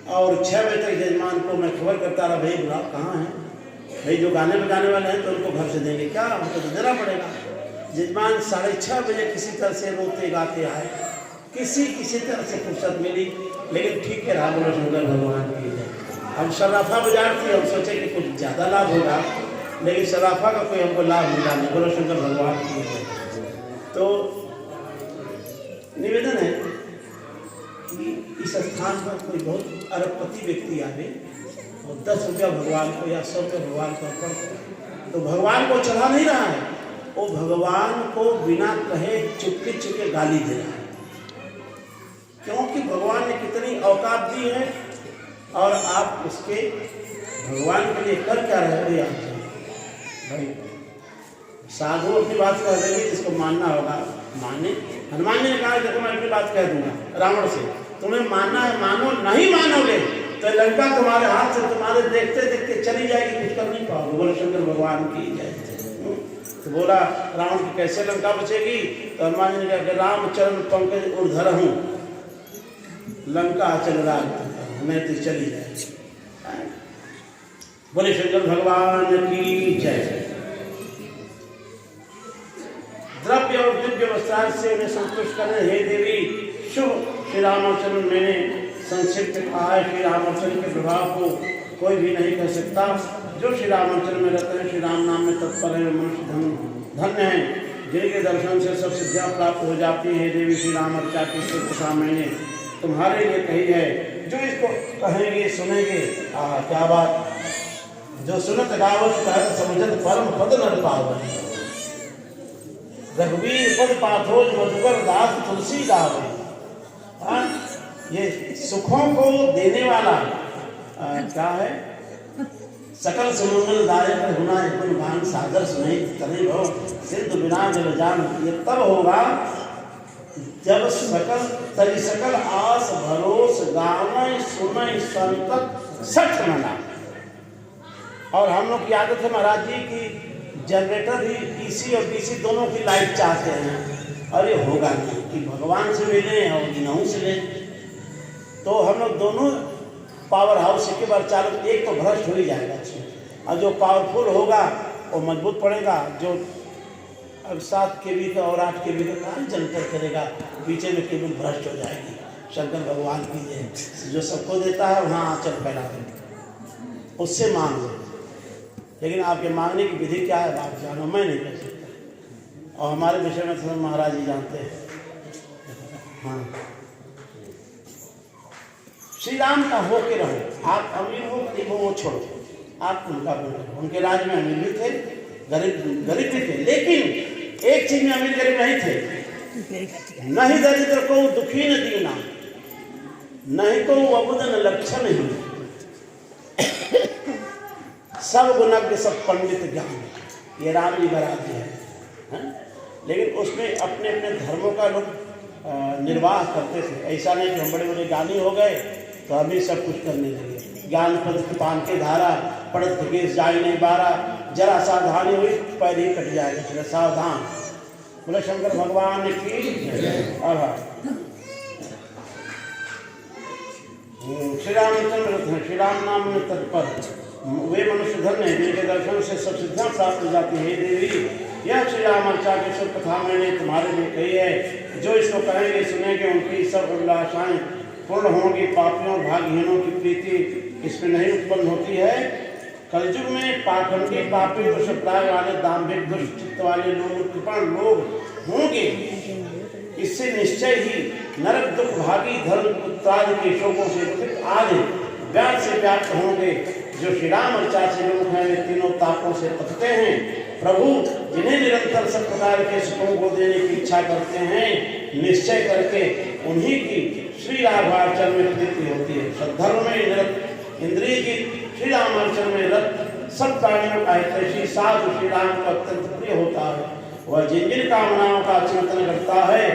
और 6 बजे तक जजमान को मैं खबर करता रहा, भाई बुलाओ कहाँ हैं भाई, जो गाने बजाने वाले हैं तो उनको घर से देंगे क्या, हमको तो देना पड़ेगा। जजमान 6:30 बजे किसी तरह से रोते गाते आए, किसी तरह से फुर्सत मिली, लेकिन ठीक है रहा। बोलो शंकर भगवान की जय। हम सराफा बाजार थी, हम सोचे कि कुछ ज़्यादा लाभ होगा, लेकिन सराफा का कोई हमको लाभ मिला नहीं। बोलो शंकर भगवान की जय। तो निवेदन है कि इस स्थान पर कोई बहुत अरबपति व्यक्ति आवे और 10 रुपया भगवान को या 100 रुपया भगवान को अर्पण करे, तो भगवान को चढ़ा नहीं रहा है, वो भगवान को बिना कहे चुपके चुपके गाली दे रहा है। क्योंकि भगवान ने कितनी औकात दी है और आप उसके भगवान के लिए कर क्या रहे हो। भाई साधु अपनी बात कह देंगे, जिसको मानना होगा माने। हनुमान जी ने कहा देखो मैं अपनी बात कह दूंगा रावण से, तुम्हें मानना है मानो, नहीं मानोगे तो लंका तुम्हारे हाथ से तुम्हारे देखते देखते चली जाएगी, कुछ कर नहीं पाओगे। बोले शंकर भगवान की जय। तो बोला रावण की कैसे लंका बचेगी, तो हनुमान जी ने कहा कि रामचरण पंकज उर्धर हूँ, लंका चल रहा मैं तो चली जाए। बोले शंकर भगवान की जय। द्रव्य और दिव्य वस्त्राल से उन्हें संतुष्ट करें। हे देवी शुभ श्री रामचंद्र, मैंने संक्षिप्त कहा है, श्री रामचंद्र के प्रभाव को कोई भी नहीं कह सकता। जो श्री रामचंद्र में रहते हैं, श्री राम नाम में तत्पर है, मनुष्य धन्य है, जिनके दर्शन से सब सिद्धियाँ प्राप्त हो जाती है। देवी श्री राम अर्चा की कथा मैंने तुम्हारे लिए कही है। जो इसको कहेंगे सुनेंगे, क्या बात। जो सुनत गावत कहत समझत परम पद नर पावै। रघुवीर पद पाथोज मधुकर दास तुलसी गावे। ये सुखों को देने वाला क्या है? सकल सुमंगल दायक गुना गुण गान सागर सुने तने भव सिंधु बिना जल जान। ये तब होगा जब सकल आस भरोस गावै सुनै संतत सठ मना। और हम लोग की आदत है महाराज जी की जनरेटर ही ईसी और डीसी दोनों की लाइट चाहते हैं, और ये होगा नहीं कि भगवान से भी लें और इनहू से लें। तो हम लोग दोनों पावर हाउस एक बार चालू, एक तो भ्रष्ट हो ही जाएगा अच्छा, और जो पावरफुल होगा वो मजबूत पड़ेगा। जो अब 7 kV का और 8 kV का कहाँ जनरेटर करेगा, पीछे में केबल भ्रष्ट हो जाएगी। शंकर भगवान की जय। जो सबको देता है वहाँ आंचल फैला देता, उससे मांग लो। लेकिन आपके मांगने की विधि क्या है आप जानो, मैं नहीं कर सकता, और हमारे विषय में तो महाराज जी जानते हैं। हाँ, श्री राम का हो के रहो। आप अमीर हो गरीब हो वो छोड़ो, आप उनका बनो। उनके राज में अमीर भी थे, गरीब भी थे, लेकिन एक चीज में अमीर गरीब नहीं थे। नहीं दरिद्र को दुखी न दीना, नहीं को वबुदन लक्षण ही। सब गुणज्ञ सब पंडित ज्ञान, ये राम जी का राज्य है। लेकिन उसमें अपने अपने धर्मों का लोग निर्वाह करते थे। ऐसा नहीं कि हम बड़े बड़े ज्ञानी हो गए तो अभी सब कुछ करने लगे। ज्ञान पद पान के धारा पढ़त के जाय नहीं बारा, जरा सावधानी हुई पैर ही कट जाएगा, चलो सावधान। बोले शंकर भगवान की। श्री रामचंद्र श्री राम नाम में तत्पर वे मनुष्य धन्य है जिनके दर्शन से सब सिद्धियां प्राप्त हो जाती है। देवी यह श्री राम अर्चा की सब कथा मैंने तुम्हारे लिए कही है। जो इसको कहेंगे सुनेंगे उनकी सब अभिलाषाएं पूर्ण होंगी। पापियों और भाग्यहीनों की प्रीति इसमें नहीं उत्पन्न होती है। कलयुग में पाखंडी पापी दुष्प्राय वाले दाम्भिक दुष्ट चित्त वाले लोग कृपण लोग होंगे। इससे निश्चय ही नरक दुख भागी धर्म पुत्रादि के शोकों से आदि व्याध से व्याप्त होंगे। जो श्री राम अर्चा से लोग हैं वे तीनों तापों से पथते हैं। प्रभु जिन्हें निरंतर सब प्रकार के सुखों को देने की इच्छा करते हैं, निश्चय करके उन्हीं की श्री रामार्चन में प्रीति होती है। सद्धर्म में निरत इंद्रिय की श्री रामार्चन में रत सब प्राणियों का हितैषी साधु श्री राम को अत्यंत प्रिय होता है। वह जिन जिन कामनाओं का चिंतन करता है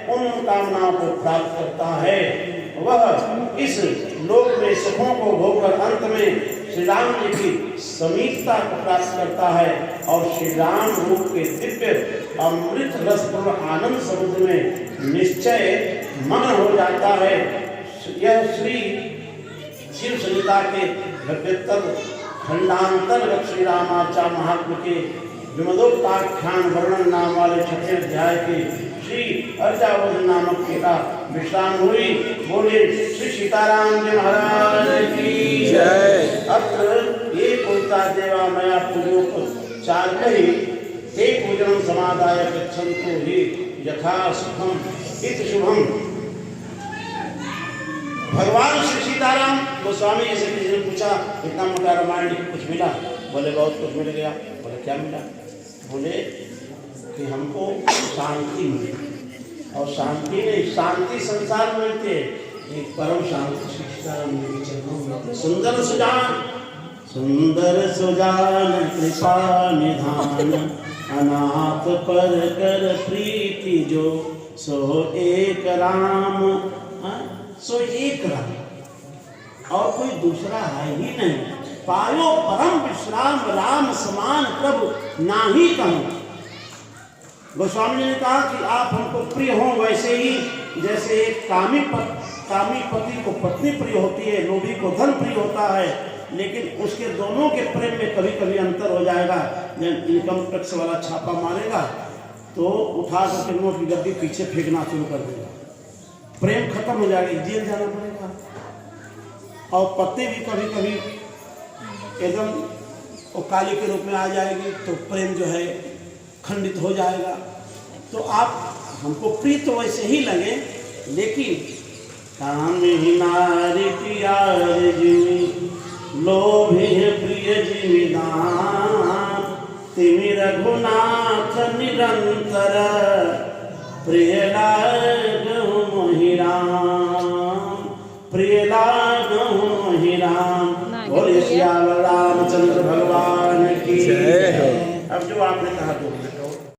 उन कामनाओं को प्राप्त करता है। वह इस लोक में सुखों को भोगकर अंत में श्री राम जी की समीपता को प्राप्त करता है और श्री राम रूप के दिव्य अमृत रसपूर्ण आनंद समुद्र में निश्चय मग्न हो जाता है। यह श्री शिव संहिता के भव्यतर खंडांतर्गत श्री रामार्चा महात्म के विमदोपाख्यान वर्णन नाम वाले 6वें अध्याय के श्री अर्चावध नामक टीका विश्राम हुई। बोले श्री सीताराम जी महाराज की जय। अत्र ये पूजा देवा मया पूजो चार कही ते पूजन समादाय गच्छन्तु हि यथा सुखम इत शुभम। भगवान श्री सीताराम गोस्वामी जी से किसी ने पूछा इतना मोटा रामायण कुछ मिला? बोले बहुत कुछ मिल गया। बोले क्या मिला? बोले कि हमको शांति मिली, और शांति नहीं, शांति संसार में मिलती है, एक परम शांति सीताराम जी के चरणों में। सुंदर सुजान कृपा निधान अनाथ पर कर प्रीति जो सो एक राम। सो एक राम और कोई दूसरा है ही नहीं। पायो परम विश्राम राम समान प्रभु नाही कहूं। गोस्वामी जी ने कहा कि आप हमको प्रिय हो वैसे ही जैसे एक कामी पति को पत्नी प्रिय होती है, लोभी को धन प्रिय होता है, लेकिन उसके दोनों के प्रेम में कभी कभी अंतर हो जाएगा। जब इनकम टैक्स वाला छापा मारेगा तो उठा कर फिल्मों की गद्दी पीछे फेंकना शुरू कर देगा, प्रेम खत्म हो जाएगा, जेल जाना पड़ेगा। और पत्नी भी कभी कभी एकदम वो काली के रूप में आ जाएगी तो प्रेम जो है खंडित हो जाएगा। तो आप हमको प्रिय तो वैसे ही लगे, लेकिन कामी नारी प्यार जिमी लोभी प्रिय जिमिदान तिमि रघुनाथ निरंतर प्रिय लागहु मोहि राम प्रिय लागहु मोहि राम। बोलिए श्याम रामचंद्र भगवान की जय हो। अब जो आपने कहा